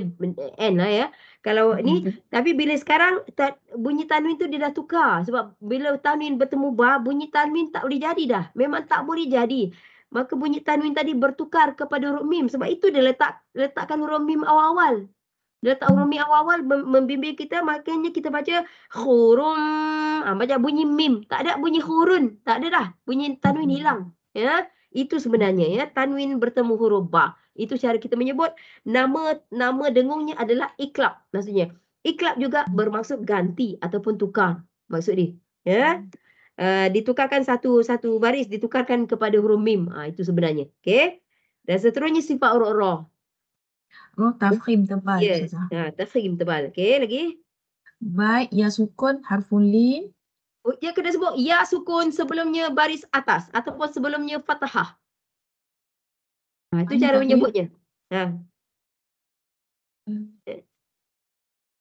N lah ya. Kalau ni tapi bila sekarang bunyi tanwin tu dia dah tukar sebab bila tanwin bertemu ba, bunyi tanwin tak boleh jadi dah. Memang tak boleh jadi. Maka bunyi tanwin tadi bertukar kepada huruf mim sebab itu dia letakkan huruf mim awal-awal. Dia letak huruf mim awal-awal membimbing kita, makanya kita baca khurum. Baca bunyi mim, tak ada bunyi khurun, tak ada dah. Bunyi tanwin hilang. Ya, itu sebenarnya ya, tanwin bertemu huruf ba. Itu cara kita menyebut. Nama dengungnya adalah iklab. Maksudnya iklab juga bermaksud ganti ataupun tukar. Maksud dia. Ya. Ditukarkan satu baris ditukarkan kepada huruf mim. Itu sebenarnya. Okey. Dan seterusnya sifat huruf ra. Tafkhim tebal. Ya, tafkhim tebal. Okey, lagi. Baik, ya sukun harfun lin. Dia kena sebut ya sukun sebelumnya baris atas ataupun sebelumnya fathah. Itu cara menyebutnya.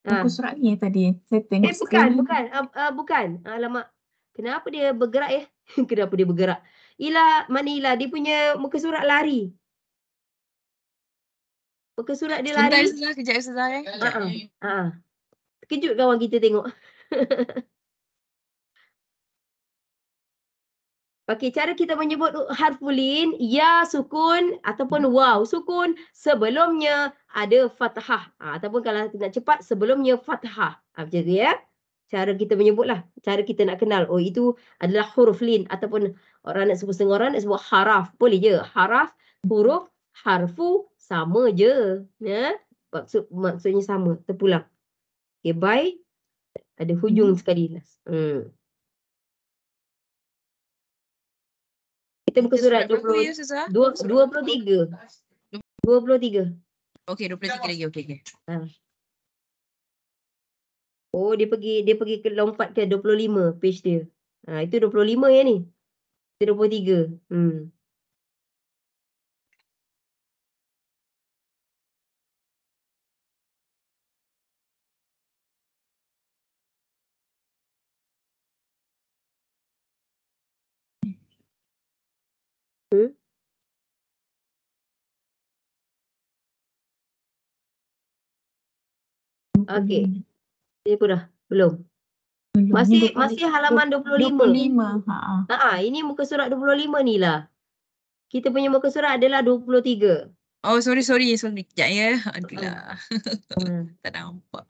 Buku surat ni tadi saya tengok bukan. Alamak. Kenapa dia bergerak ya? Kenapa dia bergerak? Mana Ila? Dia punya muka surat lari. Muka surat dia lari. Kejap Ustazah. Terkejut kawan kita tengok. Okey, cara kita menyebut harfulin, ya sukun ataupun waw sukun sebelumnya ada fathah. Ataupun kalau nak cepat sebelumnya fathah. Macam tu ya. Cara kita menyebutlah. Cara kita nak kenal. Oh, itu adalah huruf lin ataupun orang nak sebut setengah orang nak sebut haraf. Boleh je. Haraf, huruf, harfu sama je. Ya. Maksudnya sama. Terpulang. Okey, bye. Ada hujung sekali. Kita muka surat 23. 23. Okey, 23 lagi. Okey. Oh, dia pergi ke lompat ke 25 page dia. Itu 25 ya ni. Itu 23. Hmm? Okey. Ini pun dah? Belum? Belum. Ni Masih halaman 25. 25. Ini muka surat 25 ni lah. Kita punya muka surat adalah 23. Oh, sorry. Sekejap ya. Adulah. Tak nampak.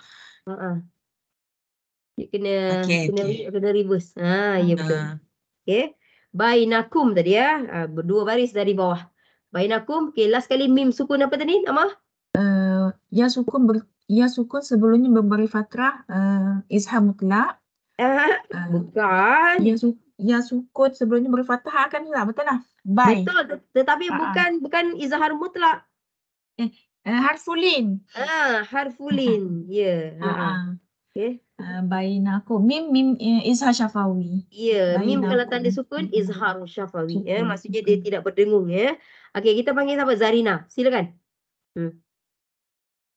Dia kena Okey. kena reverse. Ya betul. Okey. Bainakum tadi ya. Berdua baris dari bawah. Bainakum. Okey, last kali mim sukun apa tadi nama? Ya sukun sebelumnya memberi fatrah izhar mutlak. Bukan. Ya sukun sebelumnya beri fathah akan hilang, betul lah? Bai. Betul, tetapi bukan izhar mutlak. Harfulin. Harfulin. Ya. Okey. Bainakum. Mim izhar syafawi. Ya, mim kalau tanda Bainakum. sukun izhar syafawi. Sukun, Maksudnya dia sukun. tidak berdengung ya. Okey, kita panggil siapa? Zarina. Silakan.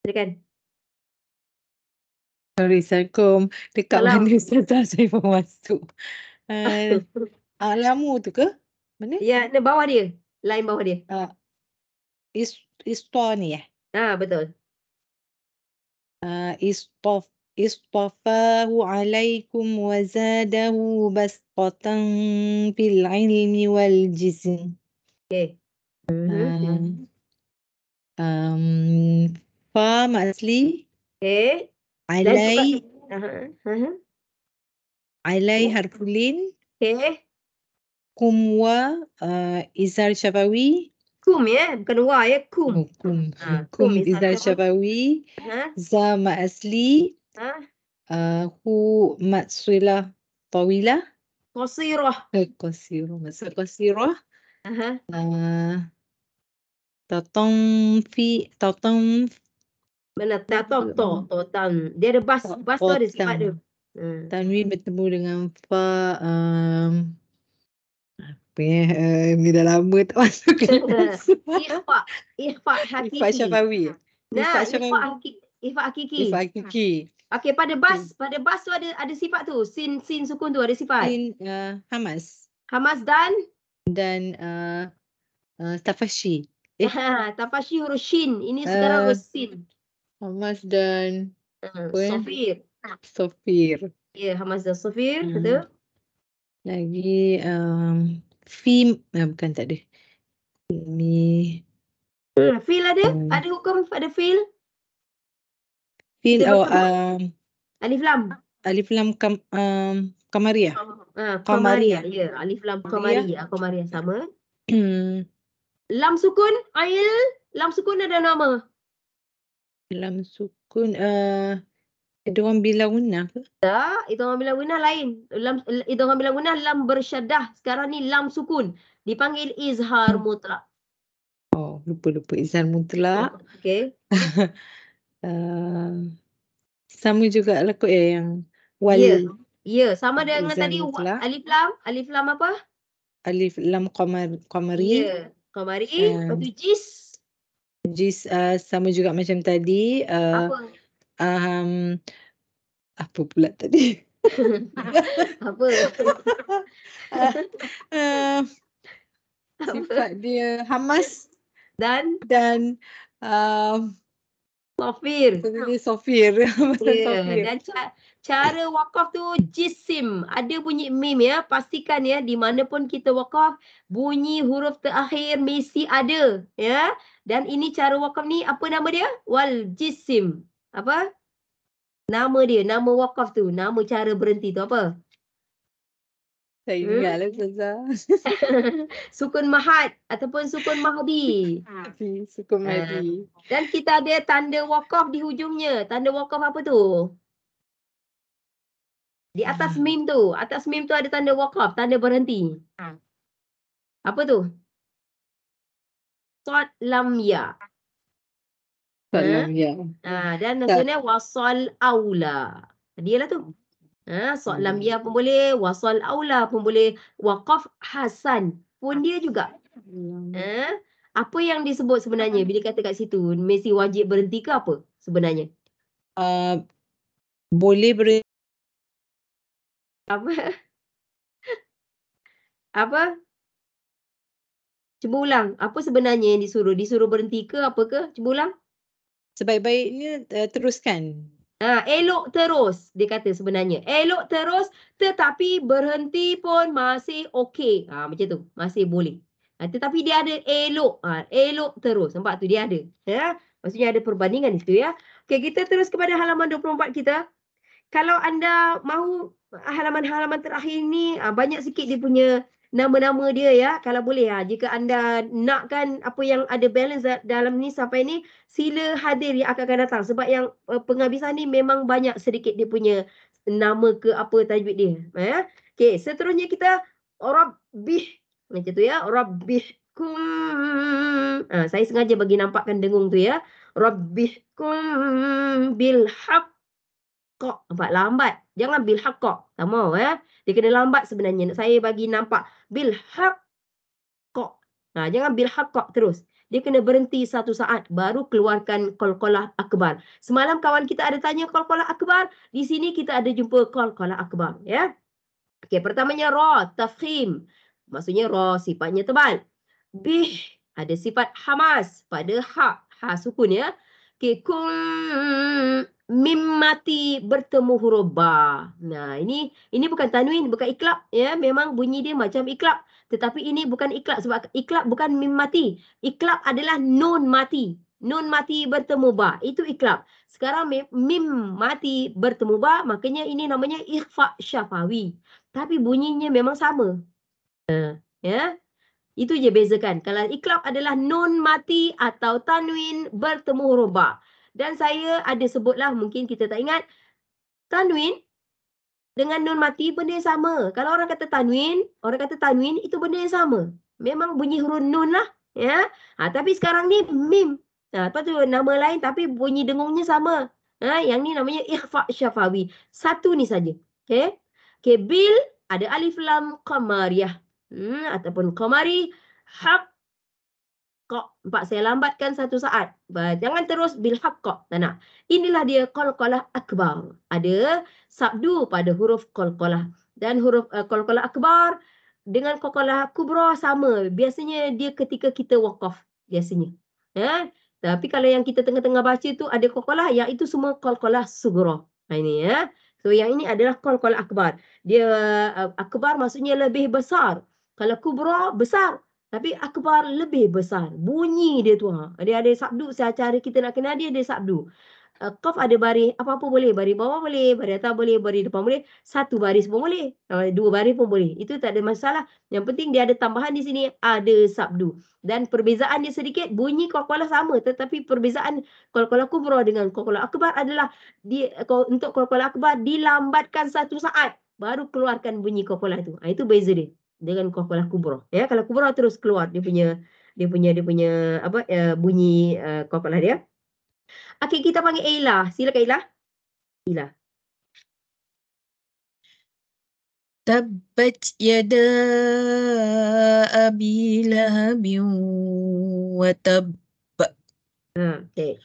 Silakan. Sorry, Assalamualaikum. Dekat Salam. mana Ustazah saya mau masuk? Alamu tu ke? Mana? Ya, ni bawah dia. Line bawah dia. Istof ni ya? Betul. Istafahu alaikum wa zadahu bastatan fil ilmi wal jism. Okey. Fa asli. Okey. Alai. Alai Oh. harfulin. Okey. Kum wa izhar syafawi. Kum ya, bukan wa ya, kum. Kum izhar syafawi. Za ma asli. Hu matsilah tawilah. Qasirah. Qasirah. Maksud qasirah. Mana totam. Dia ada bas tu ada sifat dia. Tanwin bertemu dengan fa. Apa ya? Ni dah lama tak masuk kelas. Ikhfa hakiki. Ikhfa syafawi. Ikhfa hakiki. Ikhfa hakiki. Okey, pada bas tu ada sifat tu. Sin sukun tu ada sifat. Sin hamas. Hamas dan tafashi. tafashi huruf shin. Ini sekarang huruf sin. Hamas dan Sofir. Ya, Hamas dan Sofir. Betul. Lagi bukan tak ada. Ini fil ada? Ada hukum pada fil? Fil alif lam. Alif lam qamariyah. Qamariyah. Ya, alif lam qamariyah. Qamariyah sama. Lam sukun, ail. Lam sukun ada nama. Lam sukun idgham bila gunnah ke? Tak, idgham bila gunnah lain. Idgham bila gunnah lam bersyaddah. Sekarang ni lam sukun. Dipanggil izhar mutlak. Oh, lupa izhar mutlak. Okey. Sama juga lah kot yang wal. Ya, sama dengan tadi alif lam apa? Alif lam qamari. Ya, qamari. Lepas tu jis. Jis sama juga macam tadi. Apa? Apa pula tadi? Apa? Sifat dia hamas dan Sofir. Sofir. Dan cara wakaf tu jisim. Ada bunyi mim ya. Pastikan ya, di mana pun kita wakaf, bunyi huruf terakhir mesti ada ya. Dan ini cara wakaf ni, apa nama dia? Wal jisim. Apa? Nama dia, nama wakaf tu. Nama cara berhenti tu apa? Saya ingat lah Ustazah. Sukun mahad ataupun sukun mahdi. Sukun mahdi. Dan kita ada tanda wakaf di hujungnya. Tanda wakaf apa tu? Di atas mim tu. Atas mim tu ada tanda wakaf, tanda berhenti. Apa tu? Sod lam ya. Salam ya. Dan maksudnya wasal aula. Dia lah tu. Sod lam ya pun boleh, wasal aula pun boleh, waqaf hasan pun dia juga. Apa yang disebut sebenarnya bila kata kat situ mesti wajib berhenti ke apa sebenarnya? Boleh berhenti. Apa? Cuba ulang. Apa sebenarnya yang disuruh? Disuruh berhenti ke apa ke? Cuba ulang. Sebaik-baiknya teruskan. Elok terus, dia kata sebenarnya. Elok terus, tetapi berhenti pun masih okey. Macam tu, masih boleh. Tetapi dia ada elok. Elok terus. Nampak tu dia ada. Ya? Maksudnya ada perbandingan itu ya. Okey, kita terus kepada halaman 24 kita. Kalau anda mahu halaman-halaman terakhir ni, banyak sikit dia punya nama-nama dia ya. Kalau boleh jika anda nakkan apa yang ada balance dalam ni sampai ni, sila hadir yang akan datang. Sebab yang penghabisan ni memang banyak sedikit dia punya nama ke apa tajwid dia. Okey, seterusnya kita rabbih. Macam tu ya, rabbihkum. Saya sengaja bagi nampakkan dengung tu ya. Rabbihkum bil haqq. Nampak lambat. Jangan bil haqq. Tak mau ya. Dia kena lambat sebenarnya. Saya bagi nampak bil haqq. Jangan bil haqq terus. Dia kena berhenti satu saat baru keluarkan qalqalah akbar. Semalam kawan kita ada tanya qalqalah akbar. Di sini kita ada jumpa qalqalah akbar ya. Okey, pertamanya ra tafkhim. Maksudnya ra sifatnya tebal. Bih ada sifat hamas pada ha sukun ya. Okey, kum mim mati bertemu huruf ba. Ini bukan tanwin, bukan iklab ya. Memang bunyi dia macam iklab, tetapi ini bukan iklab sebab iklab bukan mim mati. Iklab adalah nun mati. Nun mati bertemu ba, itu iklab. Sekarang mim mati bertemu ba, makanya ini namanya ikhfa syafawi. Tapi bunyinya memang sama. Ya. Itu je bezakan. Kalau iklab adalah nun mati atau tanwin bertemu huruf ba. Dan saya ada sebutlah, mungkin kita tak ingat, tanwin dengan nun mati benda yang sama. Kalau orang kata tanwin itu benda yang sama. Memang bunyi huruf nun lah. Ya. Tapi sekarang ni mim. Lepas tu nama lain tapi bunyi dengungnya sama. Yang ni namanya ikhfa syafawi. Satu ni saja. Okay. Okay. Bil ada alif lam qamariyah. Ataupun qamari. Haq. Nampak saya lambatkan satu saat. Jangan terus bil haqq. Tak nak. Inilah dia qalqalah akbar. Ada sabdu pada huruf qalqalah. Dan huruf qalqalah akbar dengan qalqalah kubra sama. Biasanya dia ketika kita waqaf. Biasanya. Tapi kalau yang kita tengah-tengah baca tu ada qalqalah, yang itu semua qalqalah sugra. Ini ya. So yang ini adalah qalqalah akbar. Dia akbar maksudnya lebih besar. Kalau kubra besar. Tapi akbar lebih besar. Bunyi dia tu. Dia ada sabdu. Secara kita nak kenal dia ada sabdu. Qaf ada baris. Apa-apa boleh. Baris bawah boleh. Baris atas boleh. Baris depan boleh. Satu baris pun boleh. Dua baris pun boleh. Itu tak ada masalah. Yang penting dia ada tambahan di sini. Ada sabdu. Dan perbezaan dia sedikit. Bunyi qalqalah sama. Tetapi perbezaan qalqalah kubra dengan qalqalah akbar adalah untuk qalqalah akbar dilambatkan satu saat. Baru keluarkan bunyi qalqalah itu. Itu beza dia dengan qalqalah kubra. Ya, kalau kubra terus keluar dia punya apa bunyi qalqalah dia. Okey, kita panggil Ila. Silakan Ila. Ila. Tabbat yada abi lahabin wa tab. Okey.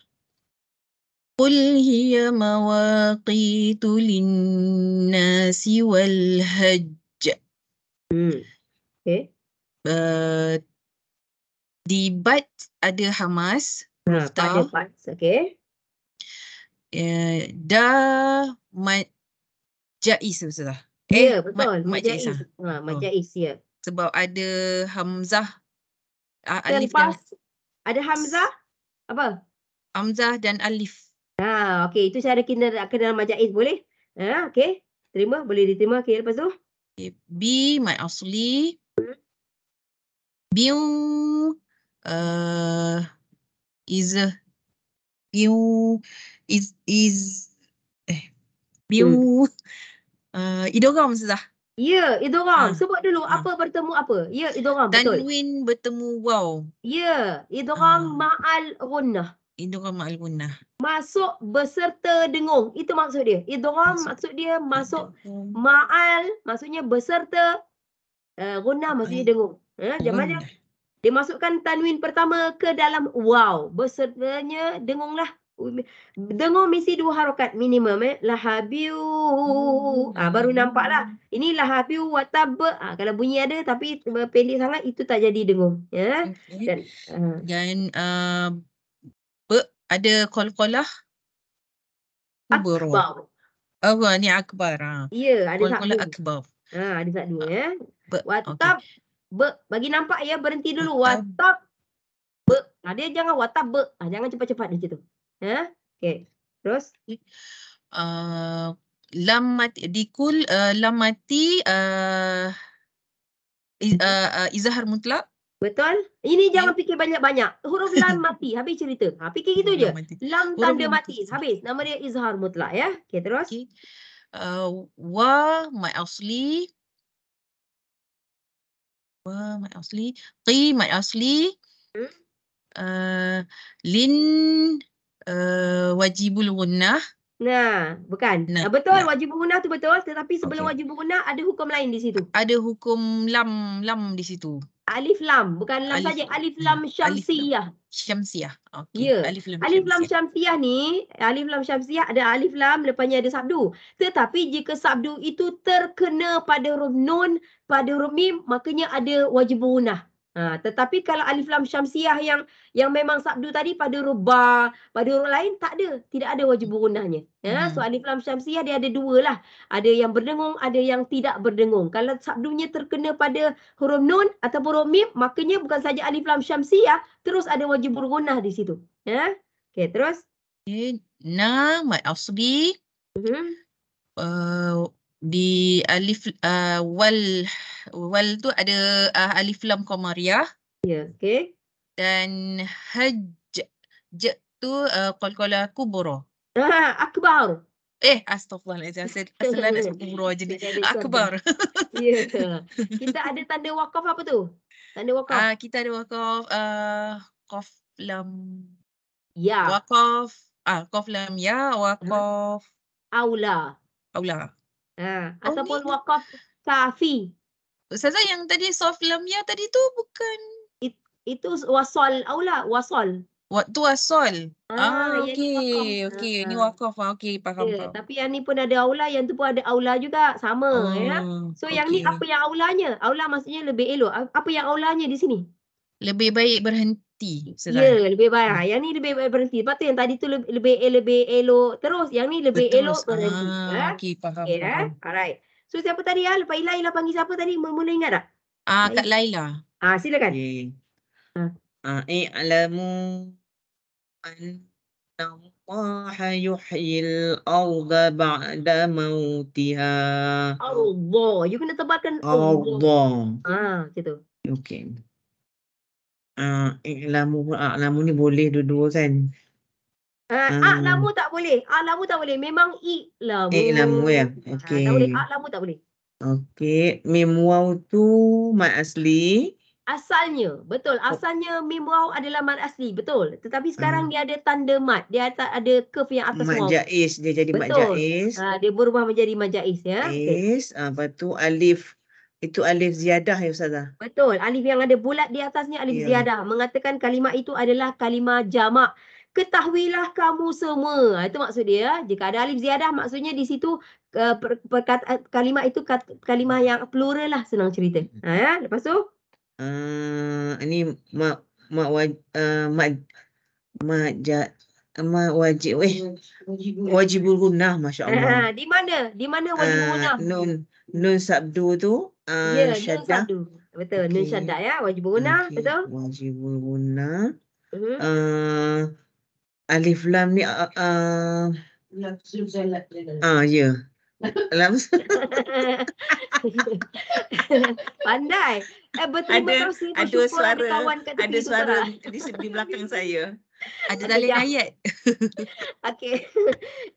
Qul hiya mawaqitu lin-nasi wal hajj. Okey. Di bat ada hamas. Pada part. Okey. Jaiz betul tak? Ya, betul. Majaiz. Majaiz ya. Sebab ada hamzah, alif dan ada hamzah apa? Hamzah dan alif. Okey, itu cara kita kenal majaiz boleh? Okey. Terima, boleh diterima. Okey, lepas tu? Bi my asli. Biu is biu idgham sudah. Ya, idgham. Sebut dulu apa bertemu apa? Ya, idgham betul. Tanwin bertemu waw. Ya, idgham ma'al gunnah. Idgham ma'al gunnah. Masuk beserta dengung. Itu maksud dia. Idgham maksud dia masuk ma'al maksudnya beserta gunnah maksudnya dengung. Macam dia masukkan tanwin pertama ke dalam waw. Besertanya dengung lah. Dengung mesti 2 harakat minimum lahabiu. Baru nampaklah. Ini lahabiu watab. Kalau bunyi ada tapi pendek sangat itu tak jadi dengung. Ya. Okey. Dan Dan ada qalqalah kubra. akbar. Ni akbar. Ya, ada Qalqalah sabdu. akbar. Ada sabdu ya. Okey. Watab. Bagi nampak ya, berhenti dulu. Watab. Watab. Dia jangan watab. Jangan cepat-cepat di situ. Ya. Okey. Terus lam mati dikul lam mati izhar mutlak. betul. Ini jangan fikir banyak-banyak. Huruf lam mati. Habis cerita. Fikir gitu je. Lam mati. Lam Huruf tanda lam mati. mati. Habis. Nama dia izhar mutlak ya. Okey, terus. Okey. Wa mad asli. Wa mad asli. Qi mad asli. Lin wajibul gunnah. Nah, bukan. Nah, Betul, nah. wajib guna tu betul. Tetapi sebelum Okey. wajib guna ada hukum lain di situ. Ada hukum lam di situ. Alif lam. Bukan lam saja. Alif lam syamsiyah. Syamsiah. Okey. Ya. Alif lam Alif lam syamsiah. syamsiyah ni, alif lam syamsiyah ada alif lam, lepasnya ada sabdu. Tetapi jika sabdu itu terkena pada huruf nun, pada huruf mim, makanya ada wajib gunah. Tetapi kalau alif lam syamsiyah yang memang sabdu tadi pada huruf ba, pada huruf lain tak ada, tidak ada wajib gunahnya. So alif lam syamsiyah dia ada 2 lah. Ada yang berdengung, ada yang tidak berdengung. Kalau sabdunya terkena pada huruf nun ataupun huruf mim, makanya bukan saja alif lam syamsiyah, terus ada wajib bergunah di situ. Okey, terus. Okay. Na mad asli. Di alif wal tu ada alif lam qamariyah. Ya, okey. Dan j tu qalqalah kubra. Akbar. Astaghfirullahalazim. Asal nak sebut kubra jadi akbar. Ya. Kita ada tanda wakaf apa tu? Tanda wakaf. Kita ada wakaf qaf lam Ya. wakaf qaf lam ya wakaf Aula. aula. Ataupun ni. wakaf kafi. Ustazah yang tadi soft lam ya tadi tu bukan Itu wasal aula, wasal. waktu asal. Yang ni wakaf. Okey. Ni wakaf. Okey, faham. Tapi yang ni pun ada aula, yang tu pun ada aula juga, sama ya. So yang ni apa yang aulanya? Aula maksudnya lebih elok. Apa yang aulanya di sini? Lebih baik berhenti. Ya, lebih baik. Yang ni lebih baik berhenti. Lepas tu yang tadi tu lebih elok terus. Yang ni lebih elok berhenti. Okey, faham. Alright. So siapa tadi ya? Lepas Ila panggil siapa tadi? Mula ingat tak? Kak Laila. Silakan. I'lamu anna Allah yuhyil arda ba'da mautiha. Allah. You kena tebalkan Allah. Macam tu. Okey. A'lamu ni boleh dua-dua kan? A'lamu tak boleh. A'lamu tak boleh. Memang i'lamu. I'lamu ya. Okey. Tak boleh. A'lamu tak boleh. Okey. Mim waw tu mad asli. Asalnya. Betul. Asalnya mim waw adalah mad asli. Betul. Tetapi sekarang dia ada tanda mad. Dia ada curve yang atas waw. Mad jaiz. Dia jadi mad jaiz. Dia berubah menjadi mad jaiz ya. Lepas tu alif. Itu alif ziyadah ya Ustazah? Betul. Alif yang ada bulat di atasnya alif ziyadah. Mengatakan kalimah itu adalah kalimah jamak. Ketahuilah kamu semua. Itu maksud dia. Jika ada alif ziyadah maksudnya di situ kalimah itu kalimah yang plural lah, senang cerita. Lepas tu? Ini wajibul gunnah, masya-Allah. Di mana? Di mana wajibul gunnah? Nun sabdu tu syaddah. Nun sabdu. Betul. Nun syaddah ya, wajibul gunnah, betul? Wajibul gunnah. Alif lam ni lafzul jalal. Ya. Pandai. Berterima kasih bersyukur ada kawan kat tepi tu. Ada suara di belakang saya. Ada tali hayat. Okey.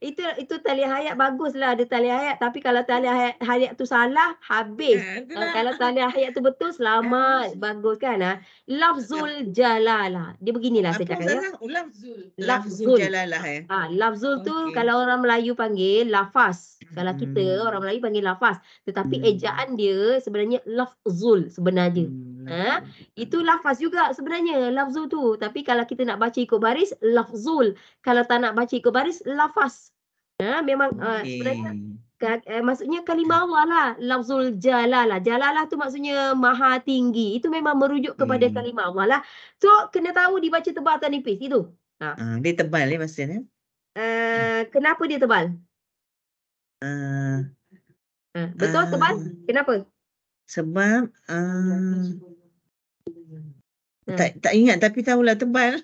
Itu tali hayat baguslah, ada tali hayat, tapi kalau tali hayat tu salah habis. Kalau tali hayat tu betul selamat, bagus kan? Lafzul jalalah. Dia beginilah saya cakap ya. Lafzul jalalah ya. Lafzul tu kalau orang Melayu panggil lafaz. Kalau kita orang Melayu panggil lafaz, tetapi ejaan dia sebenarnya lafzul sebenarnya. Itu lafaz juga sebenarnya, lafzu tu. Tapi kalau kita nak baca ikut baris, lafzul. Kalau tak nak baca ikut baris, lafaz. Memang sebenarnya maksudnya kalimah Allah lah, lafzul jalalah. Jalalah tu maksudnya maha tinggi. Itu memang merujuk kepada kalimah Allah lah. So kena tahu dibaca tebal atau nipis itu. Dia tebal maksudnya. Kenapa dia tebal? Betul tebal? Kenapa? Sebab tak ingat tapi tahulah tebal.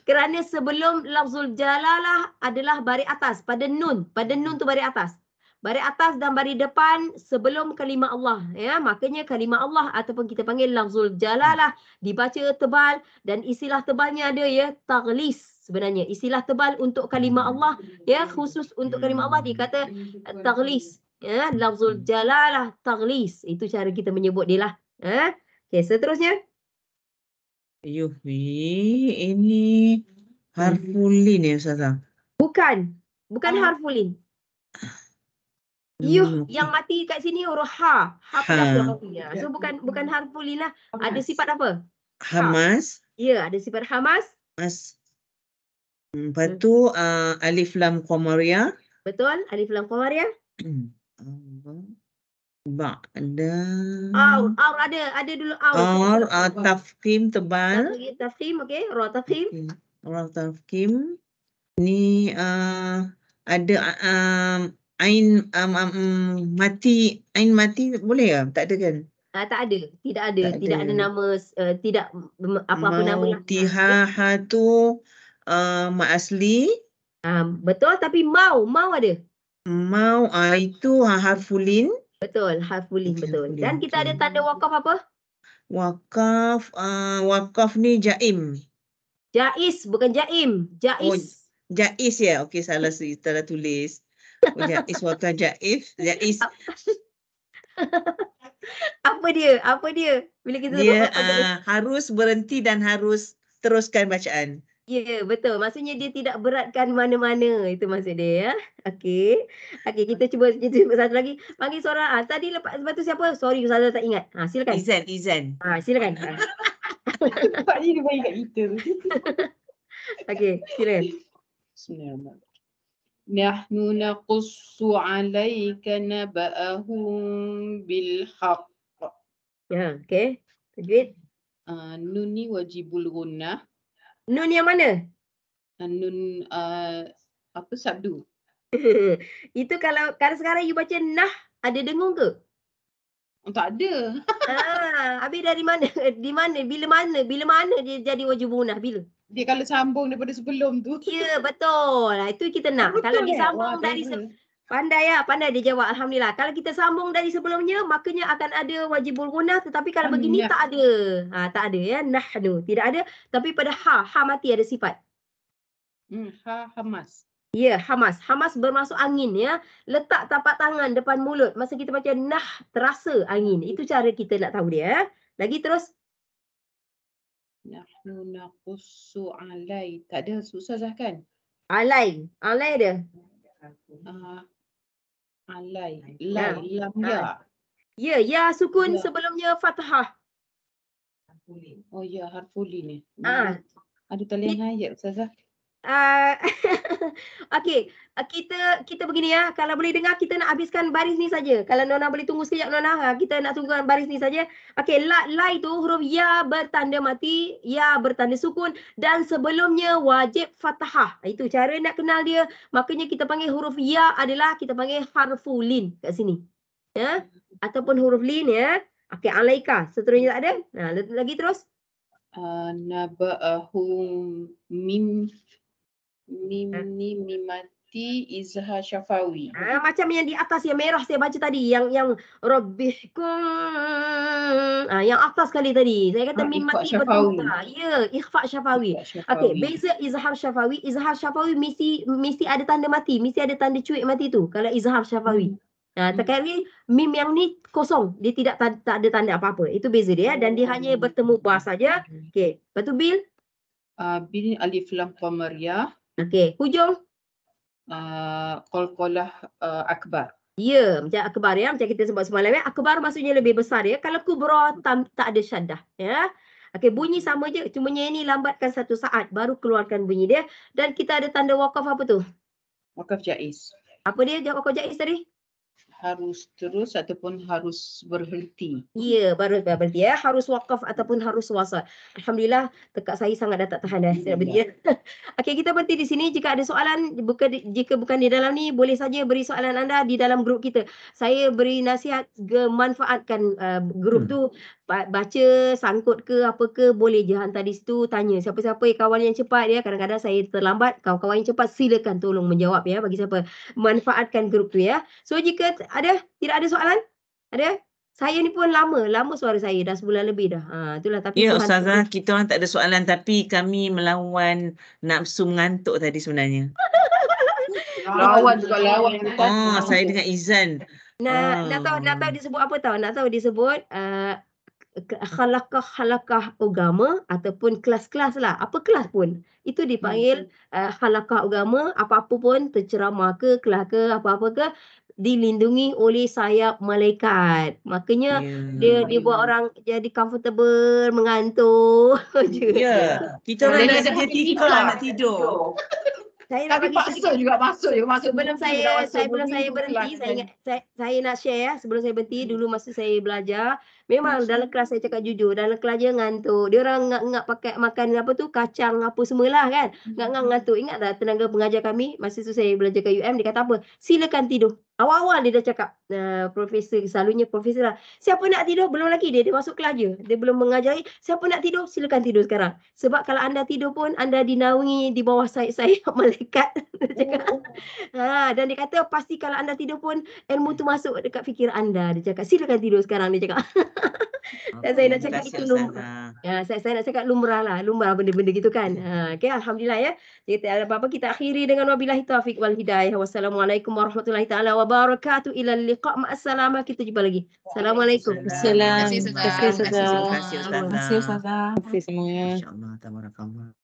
Kerana sebelum lafzul jalalah adalah baris atas pada nun. Pada nun tu baris atas. Baris atas dan baris depan sebelum kalimah Allah. Makanya kalimah Allah ataupun kita panggil lafzul jalalah dibaca tebal, dan istilah tebalnya ada taghlis sebenarnya. Istilah tebal untuk kalimah Allah khusus untuk kalimah Allah dikata taghlis. Lafzul jalalah taghlis. Itu cara kita menyebut dia lah. Okey, seterusnya. Ini harfulin ya Ustazah? Bukan harfulin. Yang mati kat sini huruf ha. Ha pula mati. So bukan harfulin lah. Ada sifat apa? Hamas. Ya, ada sifat hamas. Lepas tu alif lam qamariyah. Betul, alif lam qamariyah. Ada dulu tafkhim tebal. Tafkhim, okey, ra tafkhim. Ra tafkhim. Ni ada ain mati boleh ke? Tak ada kan? Tak ada. Tidak ada nama apa-apa nama lah. Tiha tu mak asli. Betul, tapi mau ada. Mau itu harfulin. Betul, harfulin betul. Dan kita ada tanda wakaf apa? Wakaf ni jaim. Jaiz, bukan jaim. Jaiz. Jaiz ya. Okey, salah tulis. Jaiz wakaf jaiz. Apa dia? Bila kita dia harus berhenti dan harus teruskan bacaan. Ya, betul. Maksudnya dia tidak beratkan mana-mana. Itu maksud dia. Okey, kita cuba satu lagi. Panggil seorang. Tadi lepas tu siapa? Sorry, Ustazah tak ingat. Silakan. Izan. Silakan. Pak ni dia ingat kita. Okey, silakan. Bismillahirrahmanirrahim. Nahnu naqussu 'alaika naba'ahum bil haqq. Ya, okey. Tajwid. Nun ni wajibul gunnah. Nun yang mana? Nun apa sabdu? Itu kalau sekarang you baca nah, ada dengung ke? Tak ada. Habis dari mana? Bila mana dia jadi wajib munah? Bila? Dia kalau sambung daripada sebelum tu. Ya, betul. Itu kita nak. Betul Kalau disambung dari pandai dia jawab. Alhamdulillah. Kalau kita sambung dari sebelumnya, makanya akan ada wajibul gunah. Tetapi kalau begini tak ada. Tak ada ya. Nahnu. Tidak ada. Tapi pada ha mati ada sifat. Hamas. Ya, hamas. Hamas bermaksud angin ya. Letak tapak tangan depan mulut. Masa kita baca nah, terasa angin. Itu cara kita nak tahu dia. Lagi terus. Nahnu naqussu alai. Tak ada susah kan? Alai ada. Alai. Lam ya. Ya sukun sebelumnya fathah. Oh ya, harfulin ni. Ada talian ayat Ustazah. Okey, kita begini ya. Kalau boleh dengar, kita nak habiskan baris ni saja. Kalau Nona boleh tunggu sekejap Nona, kita nak tunggu baris ni saja. Okey, la itu huruf ya bertanda mati, ya bertanda sukun, dan sebelumnya wajib fathah. Itu cara nak kenal dia. Makanya kita panggil huruf ya adalah kita panggil harfulin kat sini. Ya, ataupun huruf lin ya. Okey, alaika. Seterusnya tak ada. Lagi terus. Naba'ahum mimati izhar syafawi. Macam yang di atas yang merah saya baca tadi, yang rabbihkum, yang atas sekali tadi saya kata mimati bertambah. Ya, ikhfa syafawi. Okey, beza izhar syafawi. Izhar syafawi mesti ada tanda mati, mesti ada tanda cuik mati tu kalau izhar syafawi. Terkali mim yang ni kosong, dia tak ada tanda apa-apa. Itu beza dia dan dia hanya bertemu ba saja. Okey, lepas tu bil bil alif lam qamariyah. Okey, hujung qalqalah akbar. Ya, macam akbar ya, macam kita sebut semalam ya. Akbar maksudnya lebih besar ya. Kalau kubra tak ada syaddah ya. Okey, bunyi sama je. Cumanya ini lambatkan 1 saat baru keluarkan bunyi dia. Dan kita ada tanda wakaf apa tu? Wakaf jaiz. Apa dia jawab wakaf jaiz tadi? Harus terus ataupun harus berhenti. Ya, baru berhenti ya. Harus wakaf ataupun harus wasal. Alhamdulillah, tekak saya sangat dah tak tahan dah. Saya berhenti ya. Okey, kita berhenti di sini. Jika ada soalan, jika bukan di dalam ni, boleh saja beri soalan anda di dalam grup kita. Saya beri nasihat, manfaatkan grup tu. Baca, sangkut ke apa ke, boleh je hantar di situ, tanya siapa-siapa kawan yang cepat ya. Kadang-kadang saya terlambat, kawan-kawan yang cepat silakan tolong menjawab ya bagi siapa. Manfaatkan grup tu ya. So jika tidak ada soalan, ada? Saya ni pun lama suara saya dah sebulan lebih dah. Itulah tapi Ya Tuhan Ustazah, kita orang tak ada soalan tapi kami melawan nafsu mengantuk tadi sebenarnya. Lawan juga lawan. Saya dengan Izan. nak tahu disebut apa tahu? Nak tahu disebut halakah agama ataupun kelas-kelas lah. Apa kelas pun. Itu dipanggil halakah agama, apa-apa pun terceramah ke, kelas ke, apa-apa ke, dilindungi oleh sayap malaikat. Makanya dia buat orang jadi comfortable, mengantuk je. Ya, kita orang dah Boleh sedia jadi tikar tikar. nak tidur. Saya nak Tapi bagi masuk juga masuk. sebelum saya berhenti, saya nak share ya. Sebelum saya berhenti, dulu masa saya belajar, memang dalam kelas saya cakap jujur, dalam kelas dia ngantuk. Dia orang ngak pakai makan apa tu, kacang apa semualah kan. Ngak ngantuk. Ingat tak tenaga pengajar kami masa tu saya belajar kat UM, dia kata apa? Silakan tidur. Awal-awal dia dah cakap, profesor, selalunya profesor lah. Siapa nak tidur? Belum lagi dia masuk kelas je. Dia belum mengajari. Siapa nak tidur? Silakan tidur sekarang. Sebab kalau anda tidur pun, anda dinaungi di bawah sayap malaikat. Dia cakap. Dan dia kata, pasti kalau anda tidur pun, ilmu tu masuk dekat fikir anda. Dia cakap, silakan tidur sekarang. Dia cakap. Dan saya nak cakap itu lumrah. Saya nak cakap lumrah benda-benda gitu kan. Okey, alhamdulillah ya. Jadi tak ada apa-apa, kita akhiri dengan wabillahi taufiq wal hidayah. Wassalamualaikum warahmatullahi taala wabarakatuh. Ila liqa' ma'assalamah. Kita jumpa lagi. Assalamualaikum. Terima kasih, Ustazah. Terima kasih Ustazah. Terima kasih Ustazah. Terima kasih semuanya. Masya-Allah, tabarakallah.